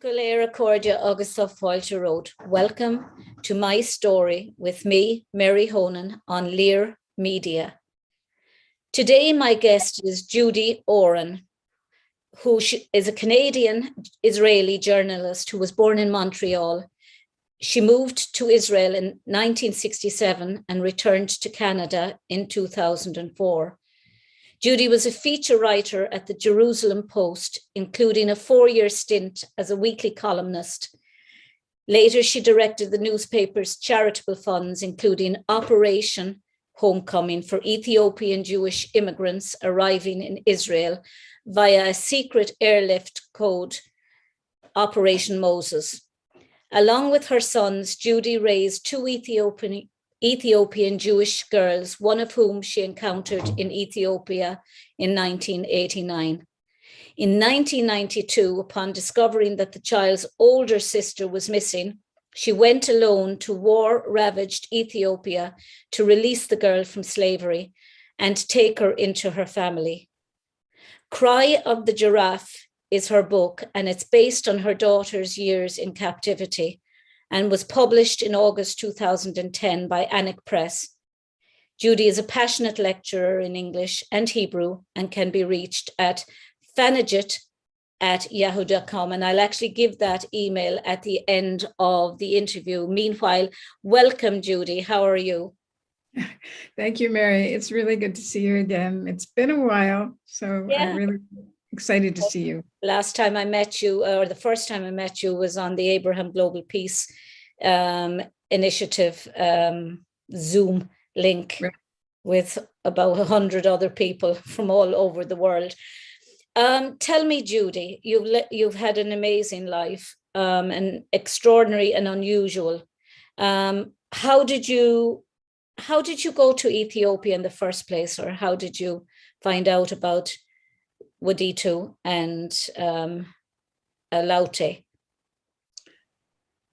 Go léir a cóide agus tá fáilte ród. Welcome to my story with me, Mary Honan, on Lear Media. Today, my guest is Judie Oron, who is a Canadian-Israeli journalist who was born in Montreal. She moved to Israel in 1967 and returned to Canada in 2004. Judie was a feature writer at the Jerusalem Post, including a 4-year stint as a weekly columnist. Later, she directed the newspaper's charitable funds, including Operation Homecoming for Ethiopian Jewish immigrants arriving in Israel via a secret airlift code, Operation Moses. Along with her sons, Judie raised 2 Ethiopian Jewish girls, one of whom she encountered in Ethiopia in 1989. In 1992, upon discovering that the child's older sister was missing, she went alone to war-ravaged Ethiopia to release the girl from slavery and take her into her family. Cry of the Giraffe is her book, and it's based on her daughter's years in captivity, and was published in August 2010 by Anik Press. Judie is a passionate lecturer in English and Hebrew and can be reached at fanagit@yahoo.com. And I'll actually give that email at the end of the interview. Meanwhile, welcome, Judie. How are you? Thank you, Mary. It's really good to see you again. It's been a while, so yeah. I'm really excited to see you. Last time I met you, or the first time I met you, was on the Abraham Global Peace Initiative Zoom link, right, with about 100 other people from all over the world. Tell me, Judie, you've had an amazing life, and extraordinary and unusual. How did you go to Ethiopia in the first place, or how did you find out about Waditu and Laute?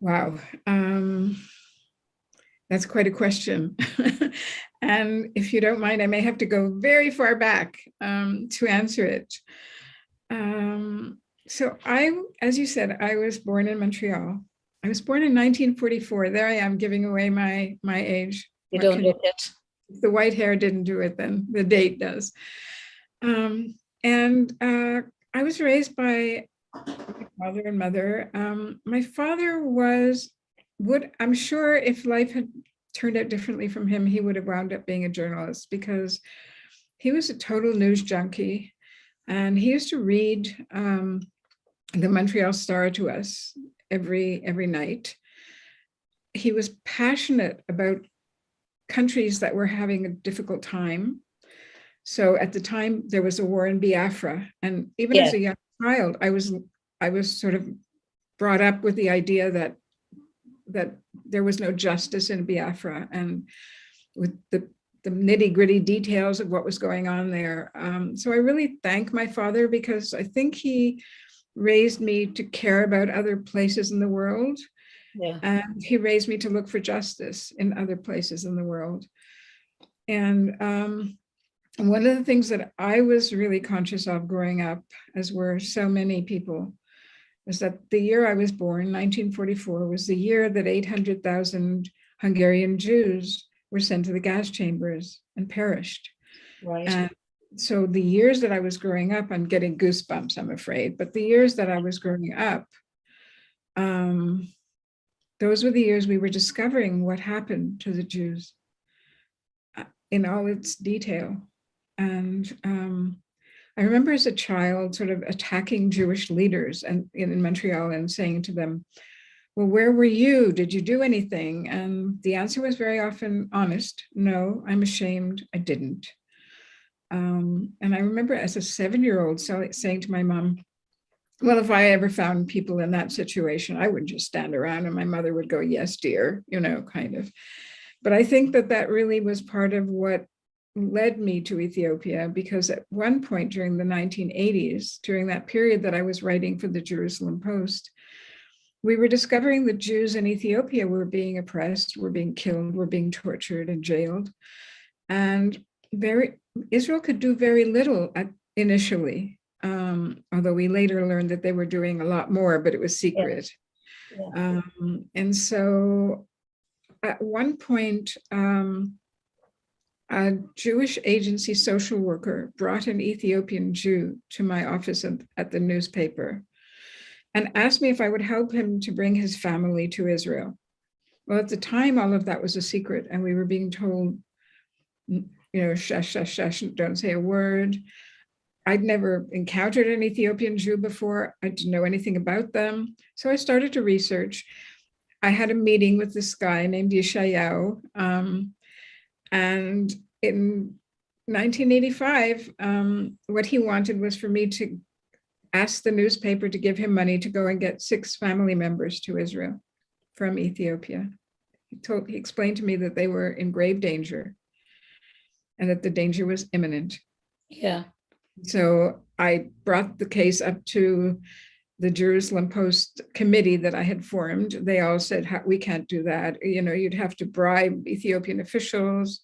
Wow, that's quite a question. And if you don't mind, I may have to go very far back to answer it. So as you said, I was born in Montreal. I was born in 1944. There I am giving away my age. You don't look it. If the white hair didn't do it, then the date does. I was raised by my father and mother. My father I'm sure if life had turned out differently from him, he would have wound up being a journalist, because he was a total news junkie. And he used to read the Montreal Star to us every night. He was passionate about countries that were having a difficult time. So at the time there was a war in Biafra, and even as a young child, I was sort of brought up with the idea that there was no justice in Biafra, and with the nitty-gritty details of what was going on there. So I really thank my father, because I think he raised me to care about other places in the world. Yeah. And he raised me to look for justice in other places in the world. And one of the things that I was really conscious of growing up, as were so many people, was that the year I was born, 1944, was the year that 800,000 Hungarian Jews were sent to the gas chambers and perished. Right. And so the years that I was growing up, I'm getting goosebumps, I'm afraid, but the years that I was growing up, those were the years we were discovering what happened to the Jews in all its detail. And I remember as a child sort of attacking Jewish leaders in Montreal and saying to them, well, where were you? Did you do anything? And the answer was very often honest. No, I'm ashamed, I didn't. And I remember as a 7-year-old saying to my mom, well, if I ever found people in that situation, I would just stand around, and my mother would go, yes, dear, kind of. But I think that really was part of what led me to Ethiopia, because at one point during the 1980s, during that period that I was writing for the Jerusalem Post, we were discovering that Jews in Ethiopia were being oppressed, were being killed, were being tortured and jailed. And Israel could do very little initially although we later learned that they were doing a lot more, but it was secret. Yeah. And so at one point, a Jewish agency social worker brought an Ethiopian Jew to my office at the newspaper and asked me if I would help him to bring his family to Israel. Well, at the time, all of that was a secret, and we were being told, shush, shush, shush, don't say a word. I'd never encountered an Ethiopian Jew before. I didn't know anything about them. So I started to research. I had a meeting with this guy named Yeshayahu, and in 1985, what he wanted was for me to ask the newspaper to give him money to go and get 6 family members to Israel from Ethiopia. He explained to me that they were in grave danger and that the danger was imminent. Yeah. So I brought the case up to the Jerusalem Post committee that I had formed. They all said, we can't do that. You'd have to bribe Ethiopian officials.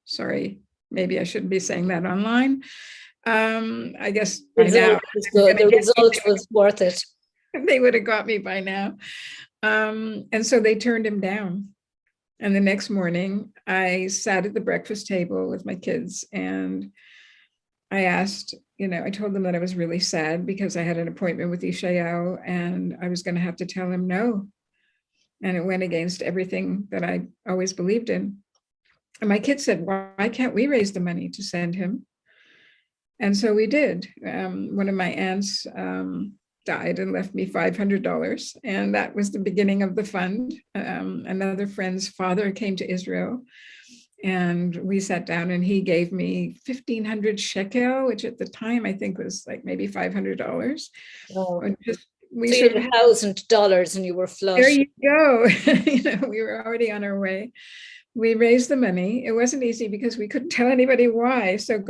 Sorry, maybe I shouldn't be saying that online. I guess by now, the result was worth it. They would have got me by now. And so they turned him down. And the next morning, I sat at the breakfast table with my kids, and I asked, I told them that I was really sad because I had an appointment with Yeshayahu and I was going to have to tell him no. And it went against everything that I always believed in. And my kids said, why can't we raise the money to send him? And so we did. One of my aunts died and left me $500. And that was the beginning of the fund. Another friend's father came to Israel, and we sat down and he gave me 1,500 shekel, which at the time I think was like maybe $500. Oh. We so you had $1,000 and you were flush. There you go. We were already on our way. We raised the money. It wasn't easy because we couldn't tell anybody why. So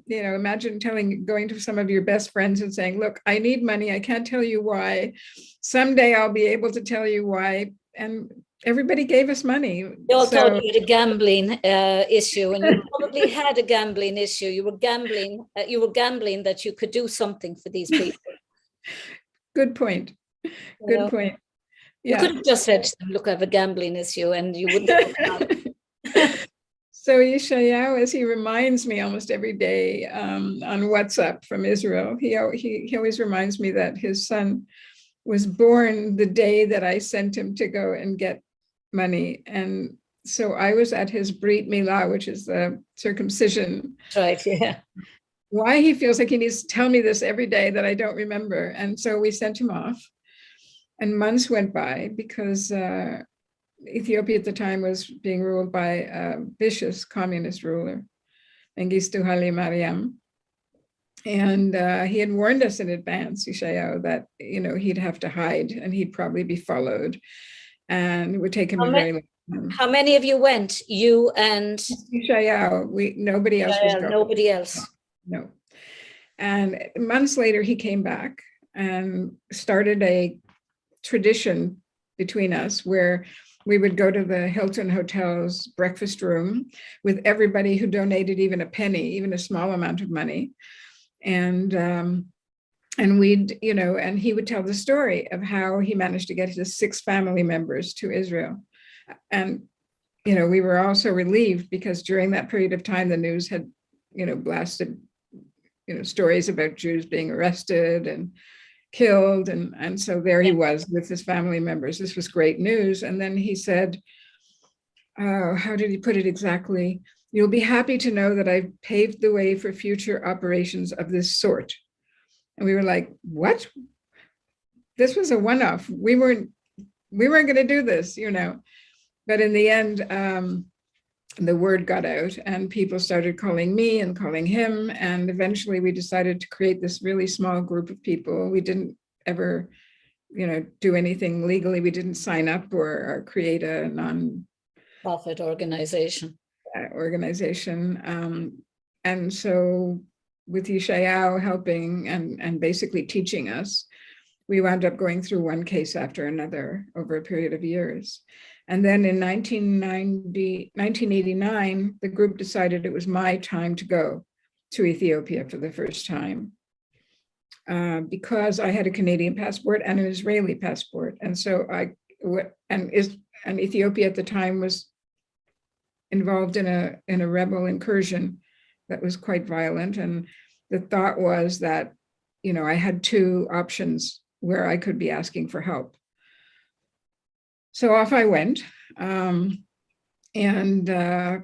imagine going to some of your best friends and saying, look, I need money. I can't tell you why. Someday I'll be able to tell you why. And everybody gave us money. They all thought you had a gambling issue, and you probably had a gambling issue. You were gambling that you could do something for these people. Good point. Good point. Yeah. You could have just said to them, look, I have a gambling issue, and you wouldn't have. So Yeshayahu, as he reminds me almost every day on WhatsApp from Israel, he always reminds me that his son was born the day that I sent him to go and get money. And so I was at his Brit Milah, which is the circumcision. Right, yeah. Why he feels like he needs to tell me this every day that I don't remember. And so we sent him off. And months went by because Ethiopia at the time was being ruled by a vicious communist ruler, Mengistu Haile Mariam. And he had warned us in advance, Yeshayahu, that he'd have to hide and he'd probably be followed, and it would take him a very long time. How many of you went? You and Yeshayahu. Nobody else was going. Nobody else. No. And months later, he came back and started a tradition between us where we would go to the Hilton Hotel's breakfast room with everybody who donated even a penny, even a small amount of money. And we'd, and he would tell the story of how he managed to get his 6 family members to Israel. And, we were also relieved because during that period of time, the news had, blasted, stories about Jews being arrested and killed. And so there he was with his family members. This was great news. And then he said, how did he put it exactly? You'll be happy to know that I've paved the way for future operations of this sort. And we were like, what? This was a one-off. We weren't going to do this, But in the end, the word got out and people started calling me and calling him. And eventually we decided to create this really small group of people. We didn't ever, do anything legally. We didn't sign up or create a non-profit organization. And so with Yeshayahu helping and basically teaching us, we wound up going through one case after another over a period of years. And then in 1989, the group decided it was my time to go to Ethiopia for the first time. because I had a Canadian passport and an Israeli passport. And so and Ethiopia at the time was involved in a rebel incursion that was quite violent. And the thought was that, I had two options where I could be asking for help. So off I went. And I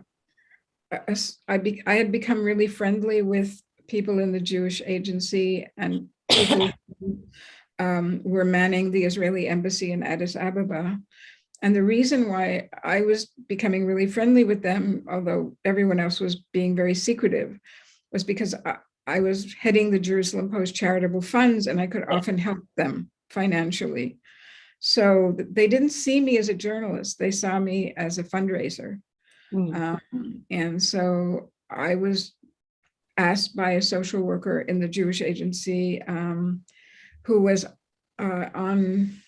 had become really friendly with people in the Jewish agency and people who were manning the Israeli embassy in Addis Ababa. And the reason why I was becoming really friendly with them, although everyone else was being very secretive, was because I was heading the Jerusalem Post charitable funds and I could often help them financially. So they didn't see me as a journalist. They saw me as a fundraiser. And so I was asked by a social worker in the Jewish agency who was on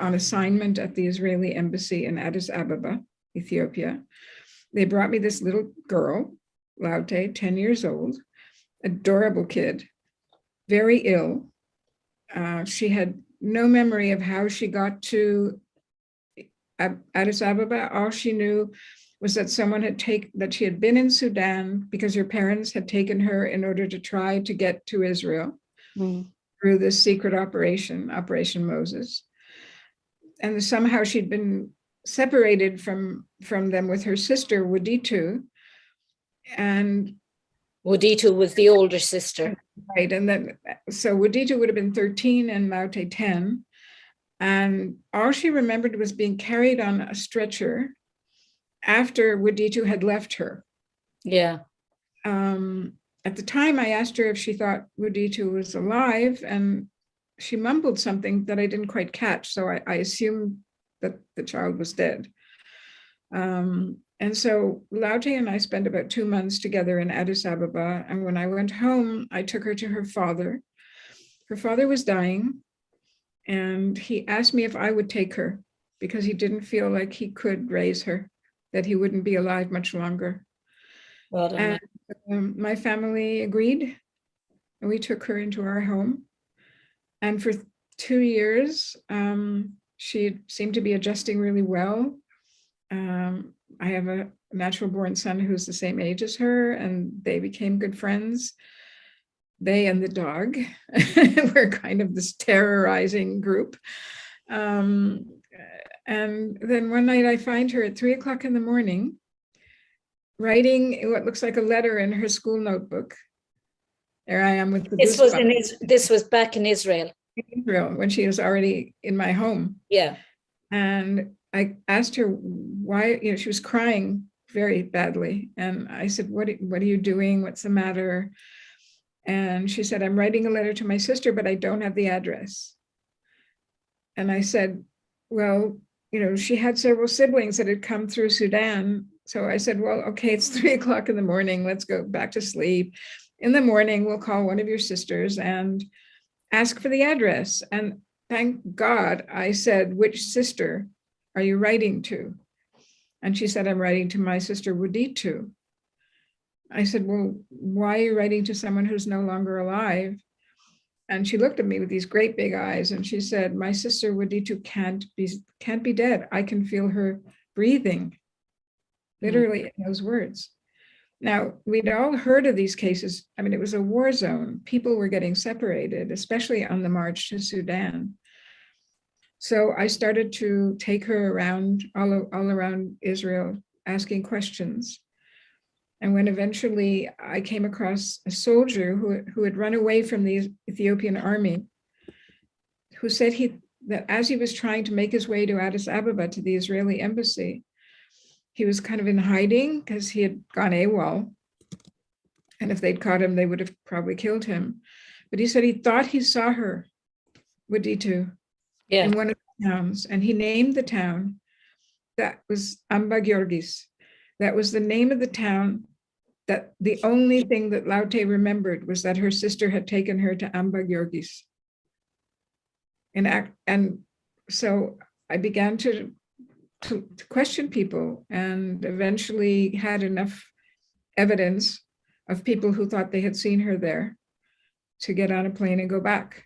assignment at the Israeli embassy in Addis Ababa, Ethiopia. They brought me this little girl, Laute, 10 years old, adorable kid, very ill. She had no memory of how she got to Addis Ababa. All she knew was that that she had been in Sudan because her parents had taken her in order to try to get to Israel through this secret Operation Moses. And somehow she'd been separated from them with her sister, Wuditu. And Wuditu was the older sister. Right, and then, so Wuditu would have been 13 and Laute 10. And all she remembered was being carried on a stretcher after Wuditu had left her. Yeah. At the time, I asked her if she thought Wuditu was alive, and she mumbled something that I didn't quite catch. So I assumed that the child was dead. And so Laute and I spent about 2 months together in Addis Ababa. And when I went home, I took her to her father. Her father was dying, and he asked me if I would take her because he didn't feel like he could raise her, that he wouldn't be alive much longer. Well done. And my family agreed, and we took her into our home. And for 2 years, she seemed to be adjusting really well. I have a natural born son who's the same age as her, and they became good friends. They and the dog were kind of this terrorizing group. And then one night I find her at 3 o'clock in the morning, writing what looks like a letter in her school notebook. There I am with the This was back in Israel. Israel, when she was already in my home. Yeah. And I asked her why, she was crying very badly. And I said, what are you doing? What's the matter? And she said, I'm writing a letter to my sister, but I don't have the address. And I said, well, she had several siblings that had come through Sudan. So I said, well, okay, it's 3 o'clock in the morning. Let's go back to sleep. In the morning, we'll call one of your sisters and ask for the address. And thank God I said, which sister are you writing to? And she said, I'm writing to my sister Wuditu. I said, well, why are you writing to someone who's no longer alive? And she looked at me with these great big eyes and she said, my sister Wuditu can't be dead. I can feel her breathing, literally in those words. Now, we'd all heard of these cases. I mean, it was a war zone. People were getting separated, especially on the march to Sudan. So I started to take her around, all around Israel, asking questions. And when eventually I came across a soldier who had run away from the Ethiopian army, who said that as he was trying to make his way to Addis Ababa to the Israeli embassy, he was kind of in hiding because he had gone AWOL. And if they'd caught him, they would have probably killed him. But he said he thought he saw her, Wuditu, in one of the towns. And he named the town. That was Amba Georgis. That was the name of the town. That the only thing that Laute remembered was that her sister had taken her to Amba Georgis. And so I began to question people, and eventually had enough evidence of people who thought they had seen her there to get on a plane and go back.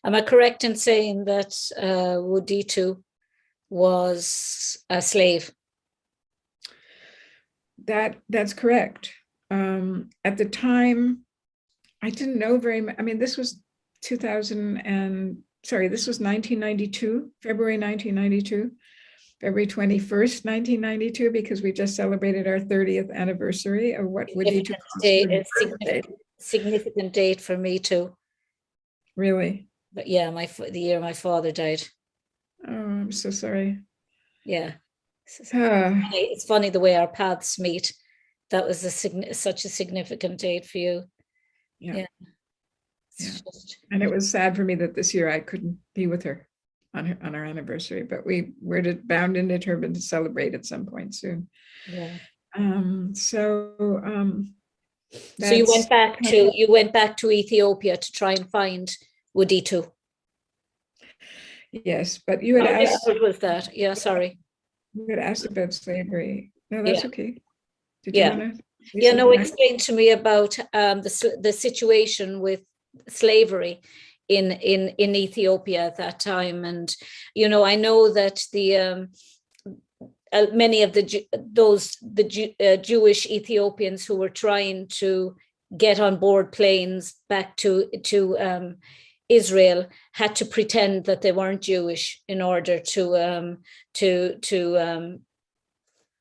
Am I correct in saying that Woditu was a slave? That's correct. At the time, I didn't know very much. I mean, this was 1992, February 1992, February 21st, 1992, because we just celebrated our 30th anniversary of what Woditu significant date for me too. Really? But yeah, the year my father died. Oh, I'm so sorry. Yeah. It's funny the way our paths meet. That was such a significant date for you. Yeah. And it was sad for me that this year I couldn't be with her on our anniversary, but we're bound and determined to celebrate at some point soon. Yeah. So you went back to Ethiopia to try and find Woditu. Yes, but you had asked. What was that? Yeah, sorry. You had asked about slavery. No, that's okay. Did you want to? Yeah, no, explain to me about the situation with slavery in Ethiopia at that time. And, you know, I know that many of the Jewish Ethiopians who were trying to get on board planes back to Israel had to pretend that they weren't Jewish in order to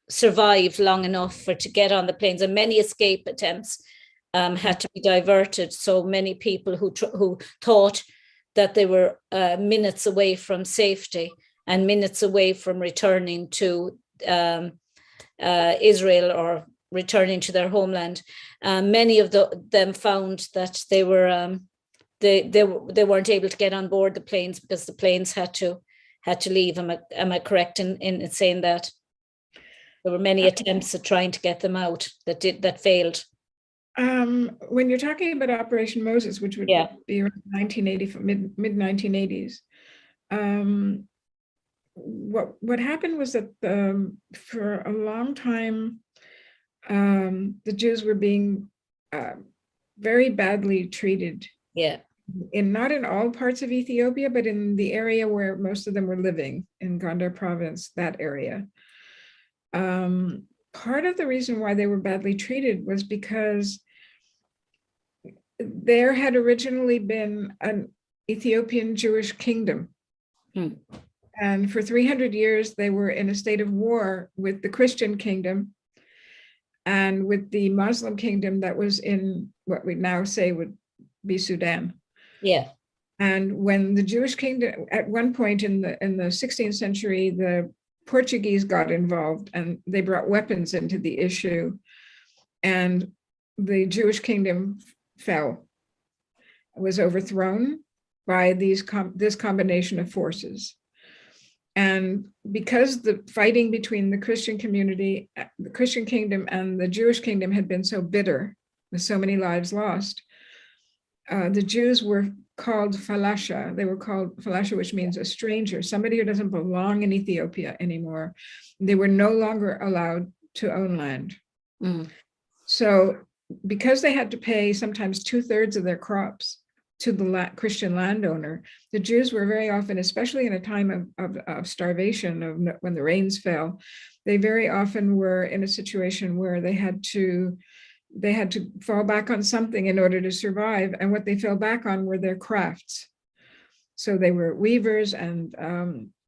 survive long enough to get on the planes, and many escape attempts had to be diverted. So many people who thought that they were minutes away from safety and minutes away from returning to Israel or returning to their homeland, many of them found that they were they weren't able to get on board the planes because the planes had to leave. Am I correct in saying that? There were many attempts at trying to get them out that failed. When you're talking about Operation Moses, which would be around 1980, mid 1980s, what happened was that for a long time, the Jews were being very badly treated. Yeah. Not in all parts of Ethiopia, but in the area where most of them were living, in Gondar province, that area. Part of the reason why they were badly treated was because there had originally been an Ethiopian Jewish kingdom. And for 300 years, they were in a state of war with the Christian kingdom and with the Muslim kingdom that was in what we now say would be Sudan. Yeah. And when the Jewish kingdom, at one point in the 16th century, the Portuguese got involved and they brought weapons into the issue, and the Jewish kingdom fell, was overthrown by this combination of forces. And because the fighting between the Christian community, the Christian kingdom and the Jewish kingdom had been so bitter, with so many lives lost, the Jews were called falasha. They were called falasha, which means a stranger, somebody who doesn't belong in Ethiopia anymore. They were no longer allowed to own land. So because they had to pay sometimes 2/3 of their crops to the Christian landowner, the Jews were very often, especially in a time of starvation, when the rains fell, they very often were in a situation where they had to fall back on something in order to survive. And what they fell back on were their crafts. So they were weavers and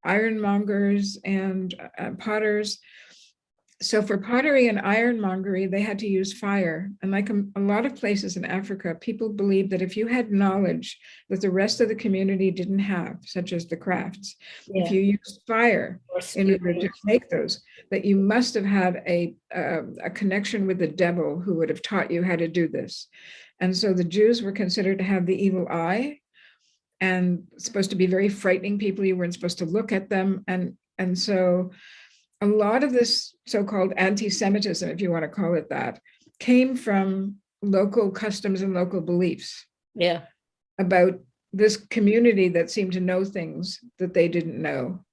ironmongers and potters. So for pottery and ironmongery, they had to use fire. And like a lot of places in Africa, people believed that if you had knowledge that the rest of the community didn't have, such as the crafts, if you used fire in order to make those, that you must have had a connection with the devil who would have taught you how to do this. And so the Jews were considered to have the evil eye and supposed to be very frightening people. You weren't supposed to look at them. And so a lot of this so-called anti-Semitism, if you want to call it that, came from local customs and local beliefs about this community that seemed to know things that they didn't know.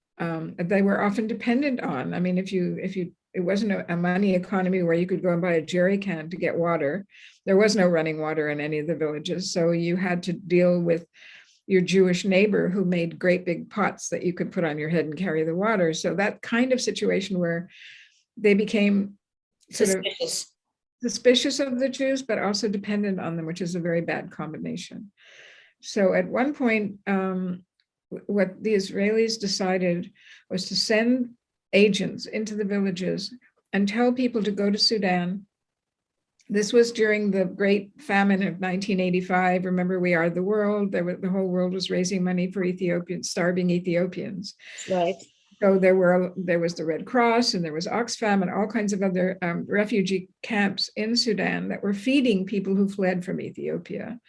They were often dependent on. I mean, if you it wasn't a money economy where you could go and buy a jerry can to get water. There was no running water in any of the villages. So you had to deal with your Jewish neighbor who made great big pots that you could put on your head and carry the water. So that kind of situation where they became sort of suspicious of the Jews, but also dependent on them, which is a very bad combination. So at one point, what the Israelis decided was to send agents into the villages and tell people to go to Sudan. This was during the great famine of 1985. Remember, We Are the World. The whole world was raising money for Ethiopians, starving Ethiopians. Right. So there was the Red Cross, and there was Oxfam and all kinds of other refugee camps in Sudan that were feeding people who fled from Ethiopia.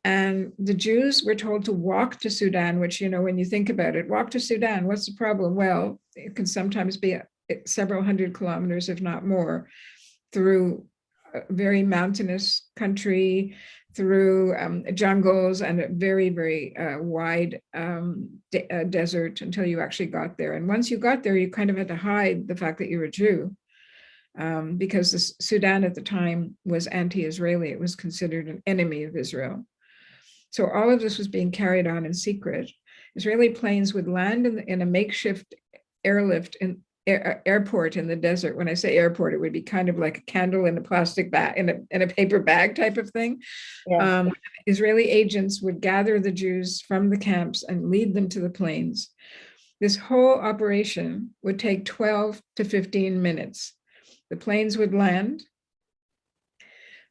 And the Jews were told to walk to Sudan, which, when you think about it, walk to Sudan, what's the problem? Well, it can sometimes be several hundred kilometers, if not more, through a very mountainous country, through jungles and a very, very wide desert until you actually got there. And once you got there, you kind of had to hide the fact that you were a Jew, because Sudan at the time was anti-Israeli. It was considered an enemy of Israel. So all of this was being carried on in secret. Israeli planes would land in a makeshift airport in the desert. When I say airport, it would be kind of like a candle in a plastic bag, in a paper bag type of thing. Yeah. Israeli agents would gather the Jews from the camps and lead them to the planes. This whole operation would take 12 to 15 minutes. The planes would land.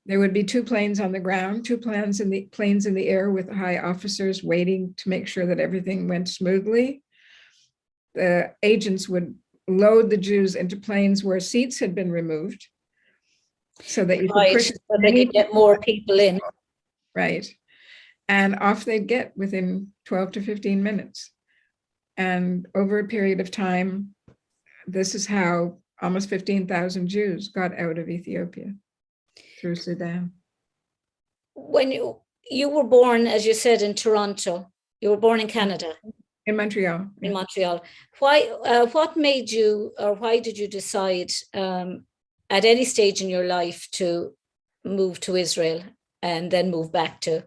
There would be 2 planes on the ground, 2 planes in the air with high officers waiting to make sure that everything went smoothly. The agents would load the Jews into planes where seats had been removed, so that you could push, so they could get more people in. Right. And off they'd get within 12 to 15 minutes. And over a period of time, this is how almost 15,000 Jews got out of Ethiopia through Sudan. When you were born, as you said, in Toronto, you were born in Canada. In Montreal. In Montreal. Why? What made you, or why did you decide at any stage in your life to move to Israel and then move back to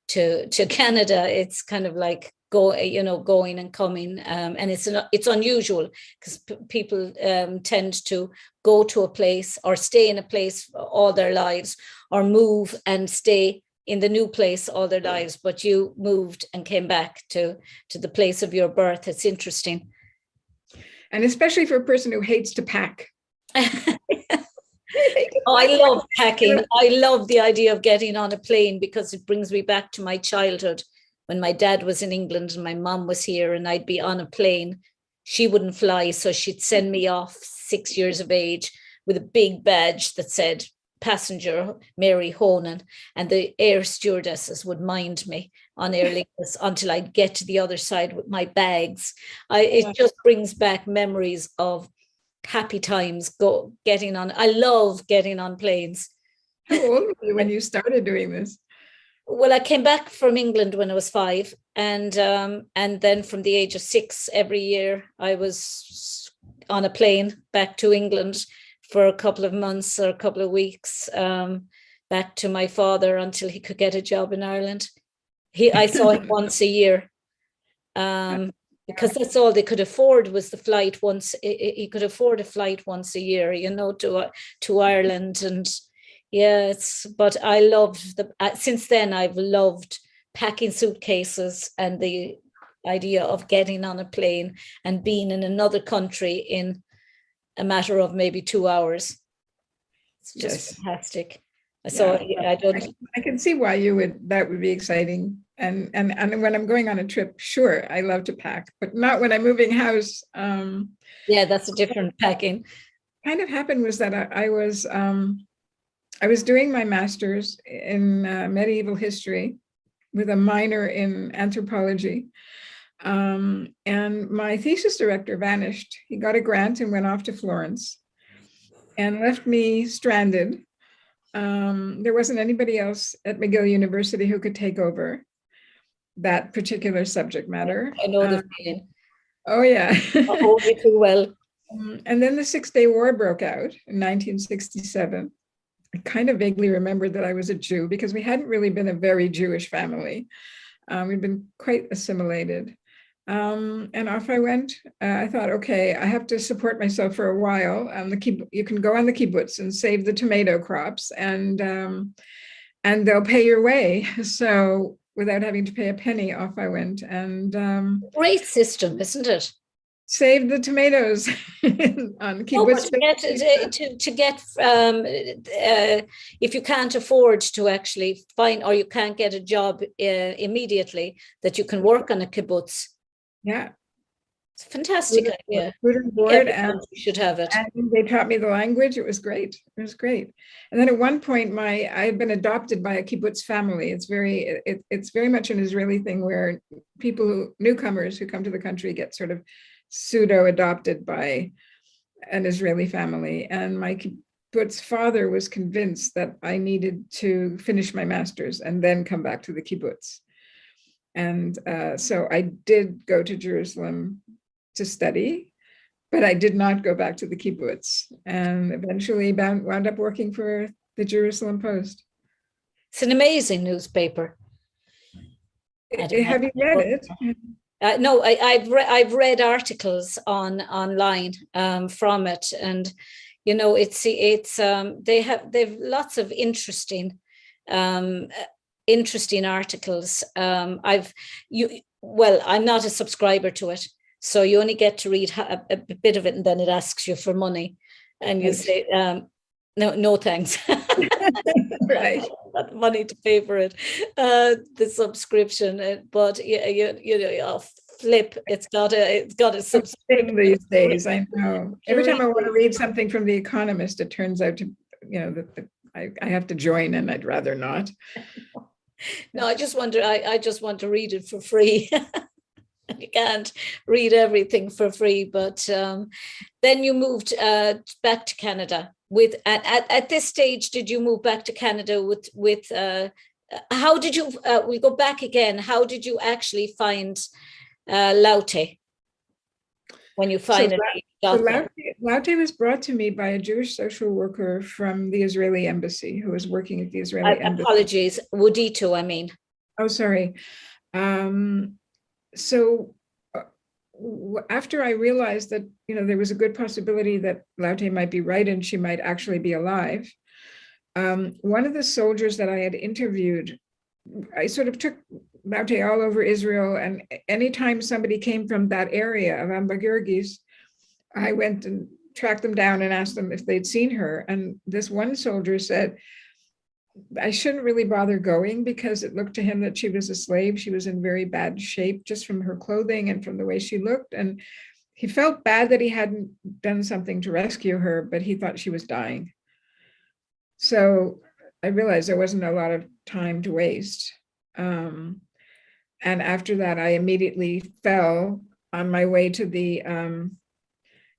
Canada? It's kind of like going and coming, and it's unusual because people tend to go to a place or stay in a place all their lives, or move and stay in the new place all their lives. But you moved and came back to the place of your birth. It's interesting. And especially for a person who hates to pack. Oh, I love packing. I love the idea of getting on a plane because it brings me back to my childhood when my dad was in England and my mom was here, and I'd be on a plane. She wouldn't fly, so she'd send me off 6 years of age with a big badge that said passenger Mary Honan, and the air stewardesses would mind me on Aer Lingus until I'd get to the other side with my bags. It just brings back memories of happy times getting on. I love getting on planes. How old were you when you started doing this? Well, I came back from England when I was 5, and then from the age of 6, every year I was on a plane back to England for a couple of months or a couple of weeks, back to my father until he could get a job in Ireland. I saw him once a year, because that's all they could afford was the flight once. He could afford a flight once a year, to Ireland. And yeah, but I loved since then I've loved packing suitcases and the idea of getting on a plane and being in another country in a matter of maybe 2 hours. It's just fantastic. So yeah, I can see why that would be exciting. And when I'm going on a trip, sure, I love to pack, but not when I'm moving house. Yeah, that's a different packing. Kind of happened was that I was doing my master's in medieval history with a minor in anthropology. And my thesis director vanished. He got a grant and went off to Florence and left me stranded. There wasn't anybody else at McGill University who could take over that particular subject matter. I know the feeling. Oh yeah. I hold it too well. And then the Six-Day War broke out in 1967. I kind of vaguely remembered that I was a Jew because we hadn't really been a very Jewish family. We'd been quite assimilated. And off I went. I thought, okay, I have to support myself for a while. You can go on the kibbutz and save the tomato crops, and they'll pay your way. So without having to pay a penny, off I went, and Great system, isn't it? saved the tomatoes on kibbutz. To get if you can't afford to actually find, or you can't get a job immediately, that you can work on a kibbutz. Yeah, it's a fantastic idea. Food and board, and you should have it. And they taught me the language. It was great. It was great. And then at one point, I had been adopted by a kibbutz family. It's very much an Israeli thing where newcomers who come to the country get sort of pseudo adopted by an Israeli family. And my kibbutz father was convinced that I needed to finish my master's and then come back to the kibbutz. And so I did go to Jerusalem to study, but I did not go back to the kibbutz, and eventually wound up working for the Jerusalem Post. It's an amazing newspaper. Have you read it? No, I've read articles online from it, and you know, they've lots of interesting articles. I'm not a subscriber to it, so you only get to read a bit of it, and then it asks you for money, and you say no thanks. Right. Not money to pay for it, the subscription, but flip, it's got a subscription these days. I know. Every time I want to read something from The Economist, it turns out to, that I have to join, and I'd rather not. No, I just want to read it for free. You can't read everything for free, but then you moved back to Canada. At this stage, did you move back to Canada with how did you? We go back again. How did you actually find Laute when you finally got there? Laute was brought to me by a Jewish social worker from the Israeli embassy who was working at the Israeli embassy. Apologies, Wudito, I mean. Oh, sorry. So after I realized that, there was a good possibility that Laute might be right and she might actually be alive, one of the soldiers that I had interviewed, I sort of took Laute all over Israel, and anytime somebody came from that area of Ambagurgis, I went and tracked them down and asked them if they'd seen her. And this one soldier said, I shouldn't really bother going because it looked to him that she was a slave. She was in very bad shape just from her clothing and from the way she looked. And he felt bad that he hadn't done something to rescue her, but he thought she was dying. So I realized there wasn't a lot of time to waste. And after that, I immediately fell on my way to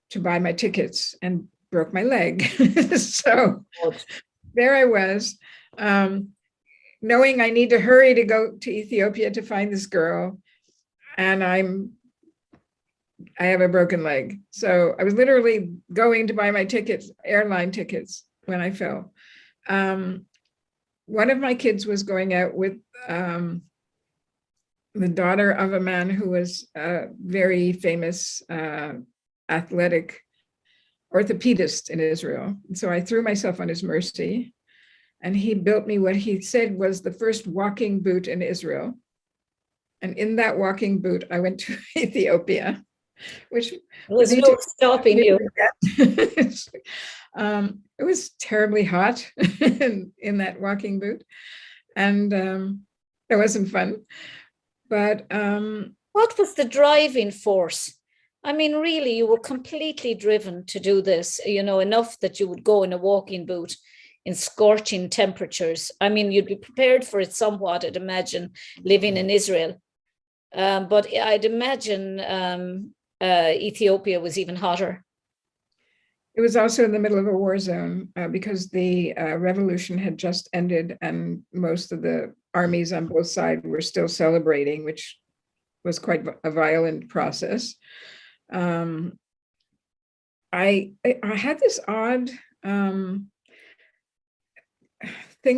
to buy my tickets and broke my leg. So there I was, knowing I need to hurry to go to Ethiopia to find this girl, and I have a broken leg. So I was literally going to buy my tickets, airline tickets, when I fell. One of my kids was going out with the daughter of a man who was a very famous athletic orthopedist in Israel. And so I threw myself on his mercy, and he built me what he said was the first walking boot in Israel. And in that walking boot, I went to Ethiopia, which was no stopping you. It was terribly hot in that walking boot, and it wasn't fun. But what was the driving force? I mean, really, you were completely driven to do this, enough that you would go in a walking boot in scorching temperatures. I mean, you'd be prepared for it somewhat, I'd imagine, living in Israel. But I'd imagine Ethiopia was even hotter. It was also in the middle of a war zone because the revolution had just ended, and most of the armies on both sides were still celebrating, which was quite a violent process. I had this odd thing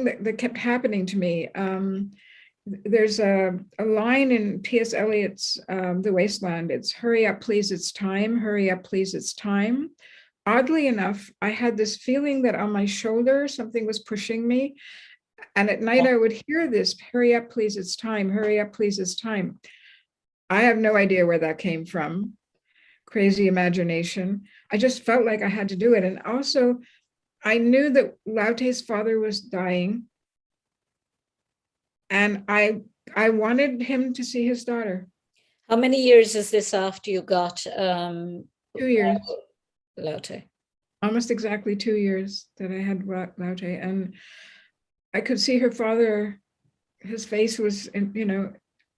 that kept happening to me. There's a line in T.S. Eliot's The Wasteland. It's hurry up, please, it's time. Hurry up, please, it's time. Oddly enough, I had this feeling that on my shoulder, something was pushing me. And at night, I would hear this, hurry up, please, it's time. Hurry up, please, it's time. I have no idea where that came from. Crazy imagination. I just felt like I had to do it. And also, I knew that Laute's father was dying. And I wanted him to see his daughter. How many years is this after you got 2 years. Laute? Almost exactly 2 years that I had Laute. And I could see her father, his face was,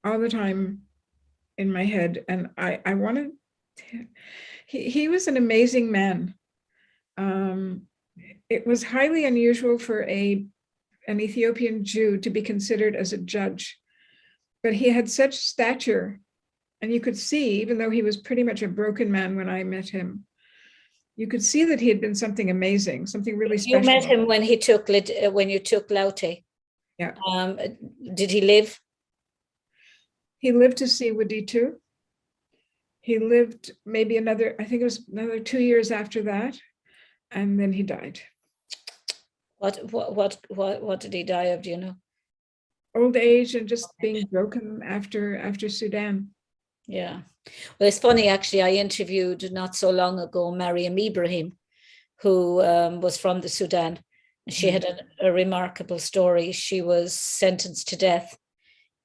all the time in my head. And I wanted, he was an amazing man. It was highly unusual for an Ethiopian Jew to be considered as a judge, but he had such stature, and you could see, even though he was pretty much a broken man when I met him, you could see that he had been something amazing, something really special. You met him when you took Laute. Yeah. Did he live? He lived to see Wudi too. He lived maybe I think it was another 2 years after that, and then he died. What did he die of? Do you know? Old age and just being broken after Sudan. Yeah. Well, it's funny, actually. I interviewed not so long ago Mariam Ibrahim, who was from the Sudan. She had a remarkable story. She was sentenced to death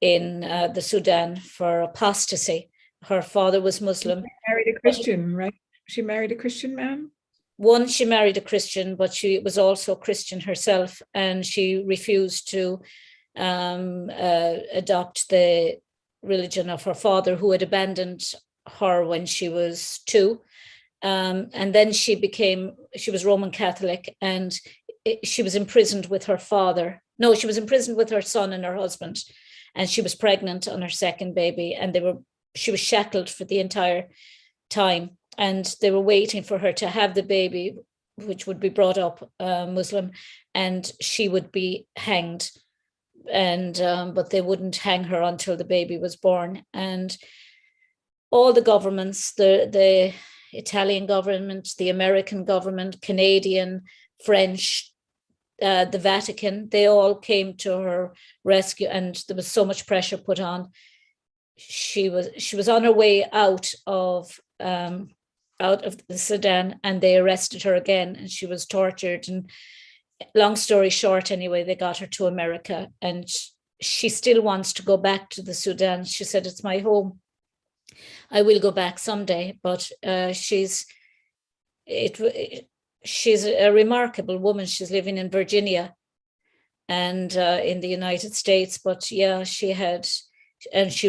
in the Sudan for apostasy. Her father was Muslim. She married a Christian, right? She married a Christian man? One, she married a Christian, but she was also Christian herself, and she refused to adopt the religion of her father, who had abandoned her when she was 2. And then she was Roman Catholic, and she was imprisoned with her father. No, she was imprisoned with her son and her husband, and she was pregnant on her second baby, and she was shackled for the entire time. And they were waiting for her to have the baby, which would be brought up Muslim, and she would be hanged. And but they wouldn't hang her until the baby was born. And all the governments, the Italian government, the American government, Canadian, French, the Vatican, they all came to her rescue, and there was so much pressure put on. She was on her way out of the Sudan, and they arrested her again, and she was tortured. And long story short, anyway, they got her to America, and she still wants to go back to the Sudan. She said, "It's my home. I will go back someday." But she's a remarkable woman. She's living in Virginia and in the United States. But yeah, she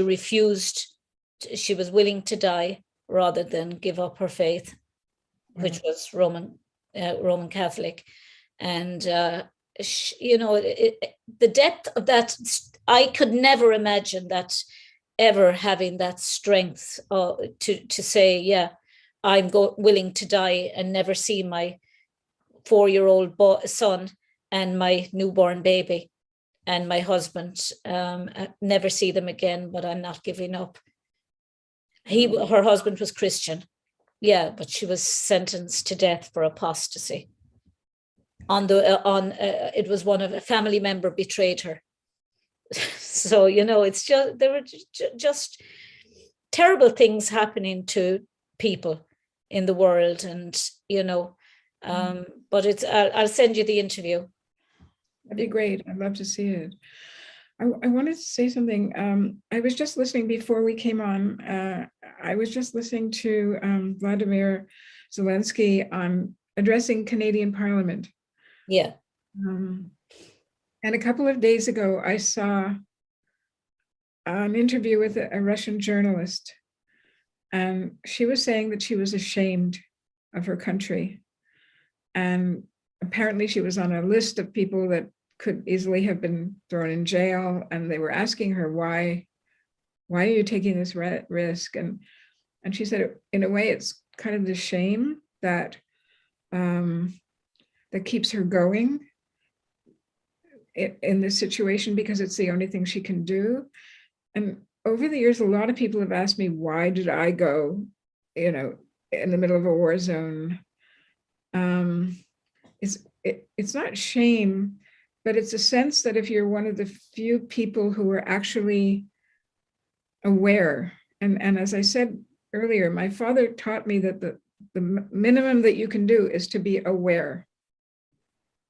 refused. She was willing to die rather than give up her faith, which was Roman Catholic. And the depth of that, I could never imagine that, ever having that strength to say, yeah, I'm willing to die and never see my 4-year-old son and my newborn baby and my husband, never see them again, but I'm not giving up. Her husband was Christian, yeah, but she was sentenced to death for apostasy. It was a family member betrayed her. So it's just, there were just terrible things happening to people in the world, and but I'll send you the interview. That'd be great. I'd love to see it. I wanted to say something. I was just listening before we came on. I was just listening to Vladimir Zelensky on addressing Canadian Parliament. Yeah. And a couple of days ago, I saw an interview with a Russian journalist, and she was saying that she was ashamed of her country. And apparently she was on a list of people that could easily have been thrown in jail, and they were asking her, why are you taking this risk? And she said, in a way, it's kind of the shame that that keeps her going in this situation, because it's the only thing she can do. And over the years, a lot of people have asked me, why did I go, in the middle of a war zone? It's not shame, but it's a sense that if you're one of the few people who are actually aware, and as I said earlier, my father taught me that the minimum that you can do is to be aware.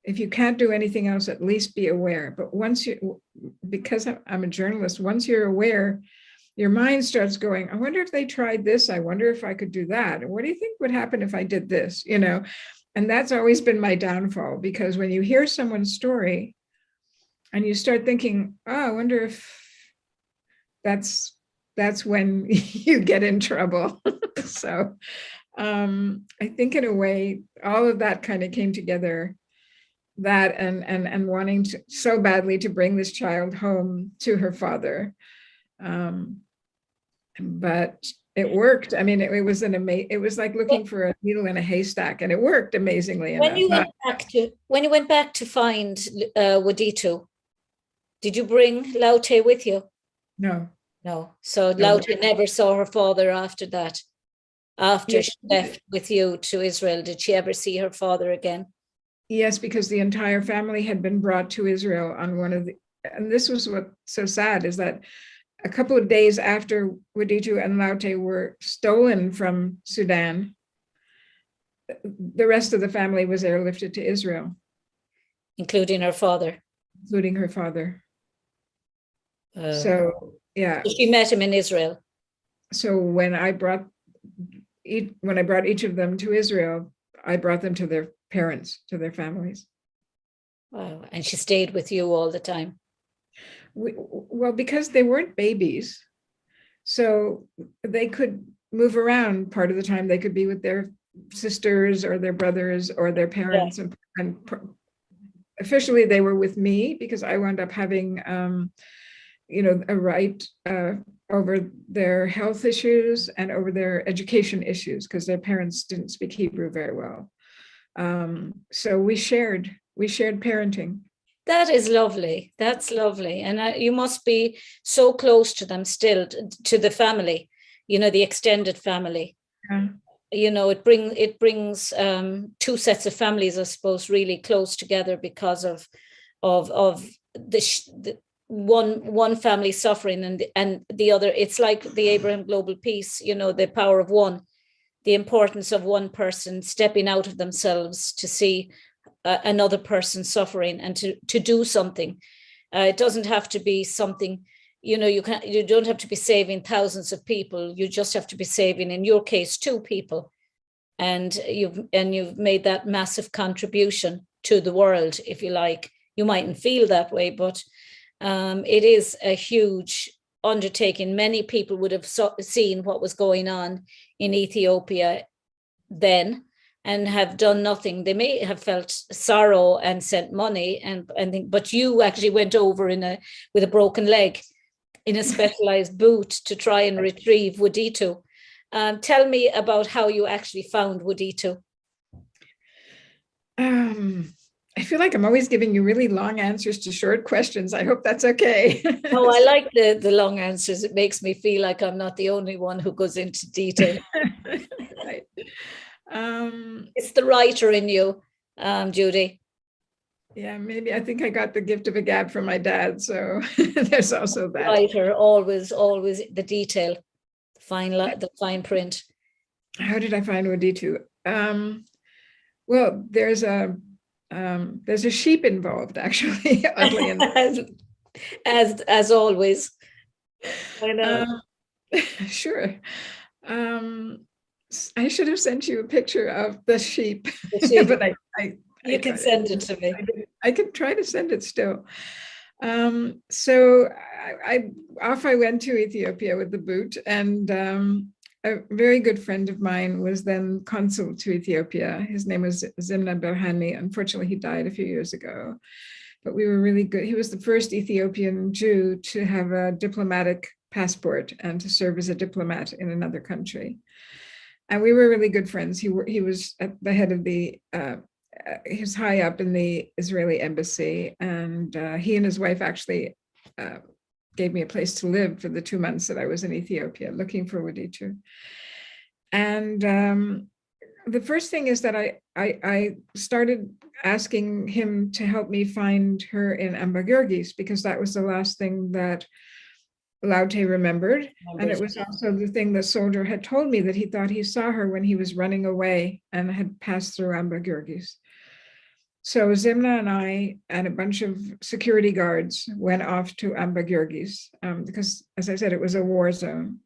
If you can't do anything else, at least be aware. But because I'm a journalist, once you're aware, your mind starts going, I wonder if they tried this. I wonder if I could do that. And what do you think would happen if I did this? And that's always been my downfall, because when you hear someone's story and you start thinking, oh, I wonder if that's when you get in trouble. So I think in a way, all of that kind of came together, that and wanting to so badly to bring this child home to her father. But it worked. I mean, it was it was like looking for a needle in a haystack, and it worked amazingly enough. When you went back to find Wadito, did you bring Laute with you? No. So Laute never saw her father after that. After she left with you to Israel, did she ever see her father again? Yes, because the entire family had been brought to Israel on and this was what's so sad, is that a couple of days after Wadito and Laute were stolen from Sudan, the rest of the family was airlifted to Israel. Including her father? Including her father. So, yeah. So she met him in Israel? So when I brought each of them to Israel, I brought them to their parents, to their families. Wow. And she stayed with you all the time? Well, because they weren't babies, so they could move around. Part of the time they could be with their sisters or their brothers or their parents. Yeah. And officially they were with me, because I wound up having, a right over their health issues and over their education issues, because their parents didn't speak Hebrew very well. So we shared parenting. That is lovely. That's lovely. And you must be so close to them still, to the family, the extended family. Yeah. It brings two sets of families, I suppose, really close together because of the one family suffering and the other. It's like the Abraham Global Peace, the power of one, the importance of one person stepping out of themselves to see another person suffering and to do something. It doesn't have to be something, you don't have to be saving thousands of people. You just have to be saving, in your case, 2 people. And you've made that massive contribution to the world, if you like. You mightn't feel that way, but it is a huge undertaking. Many people would have seen what was going on in Ethiopia then and have done nothing. They may have felt sorrow and sent money but you actually went over with a broken leg in a specialized boot to try and retrieve Wadito. Tell me about how you actually found Wadito. I feel like I'm always giving you really long answers to short questions. I hope that's okay. No, I like the long answers. It makes me feel like I'm not the only one who goes into detail. Right. It's the writer in you, Judie. Yeah, maybe. I think I got the gift of a gab from my dad, so there's also that. Writer, always the detail, the fine print. How did I find Wadito? Well, there's a sheep involved, actually, oddly enough. as always. I know. Sure. I should have sent you a picture of the sheep, but you can send it to me. I can try to send it still. So I went to Ethiopia with the boot, and a very good friend of mine was then consul to Ethiopia. His name was Zimna Berhani. Unfortunately, he died a few years ago, but we were really good. He was the first Ethiopian Jew to have a diplomatic passport and to serve as a diplomat in another country. And we were really good friends. He was at the head of the, he was high up in the Israeli embassy, and he and his wife actually gave me a place to live for the 2 months that I was in Ethiopia, looking forward to. And the first thing is that I started asking him to help me find her in Ambergurgis, because that was the last thing that Laute remembered. And it was also the thing the soldier had told me, that he thought he saw her when he was running away and had passed through Ambergurgis. So Zimna and I and a bunch of security guards went off to Ambergurgis because, as I said, it was a war zone.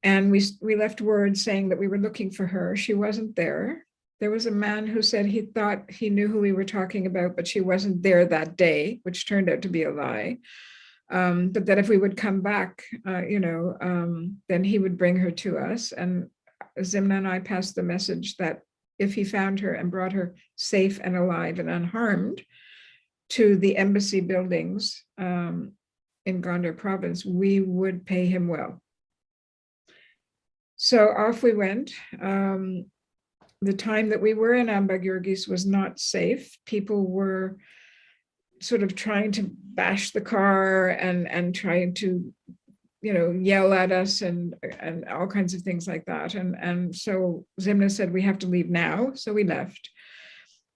And we left word saying that we were looking for her. She wasn't there. There was a man who said he thought he knew who we were talking about, but she wasn't there that day, which turned out to be a lie. But that if we would come back, then he would bring her to us. And Zimna and I passed the message that if he found her and brought her safe and alive and unharmed to the embassy buildings in Gondar province, we would pay him well. So off we went. The time that we were in Ambergurgis was not safe. People were sort of trying to bash the car and trying to, yell at us and all kinds of things like that. And so Zimna said, we have to leave now. So we left.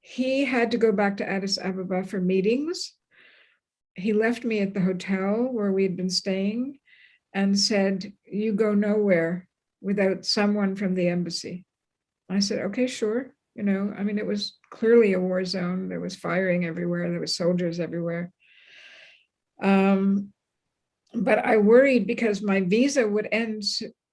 He had to go back to Addis Ababa for meetings. He left me at the hotel where we had been staying and said, you go nowhere without someone from the embassy. I said, okay, sure. It was clearly a war zone. There was firing everywhere. There were soldiers everywhere. But I worried because my visa would end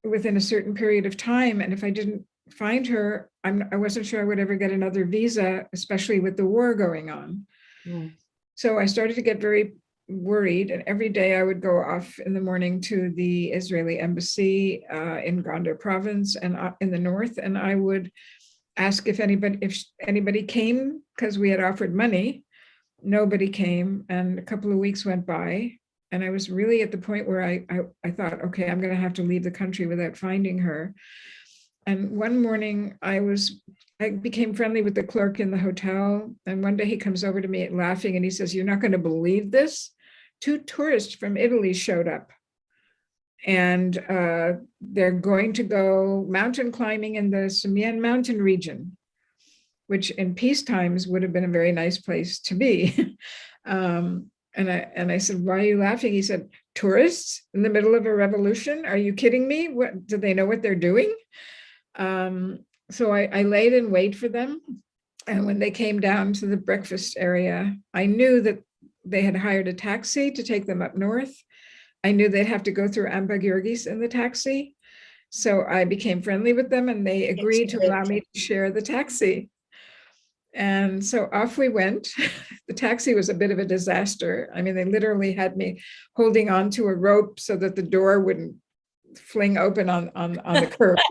within a certain period of time. And if I didn't find her, I wasn't sure I would ever get another visa, especially with the war going on. Mm. So I started to get very worried. And every day I would go off in the morning to the Israeli embassy in Gondar province and in the north. And I would ask if anybody came, because we had offered money. Nobody came. And a couple of weeks went by. And I was really at the point where I thought, okay, I'm going to have to leave the country without finding her. And one morning I became friendly with the clerk in the hotel. And one day he comes over to me laughing and he says, you're not going to believe this. 2 tourists from Italy showed up. And they're going to go mountain climbing in the Simian mountain region, which in peace times would have been a very nice place to be. And I said, why are you laughing? He said, tourists in the middle of a revolution? Are you kidding me? What, do they know what they're doing? So I laid in wait for them. And when they came down to the breakfast area, I knew that they had hired a taxi to take them up north. I knew they'd have to go through Ambergurgis in the taxi. So I became friendly with them and they agreed to allow me to share the taxi. And so off we went. The taxi was a bit of a disaster. I mean, they literally had me holding on to a rope so that the door wouldn't fling open on the curbs.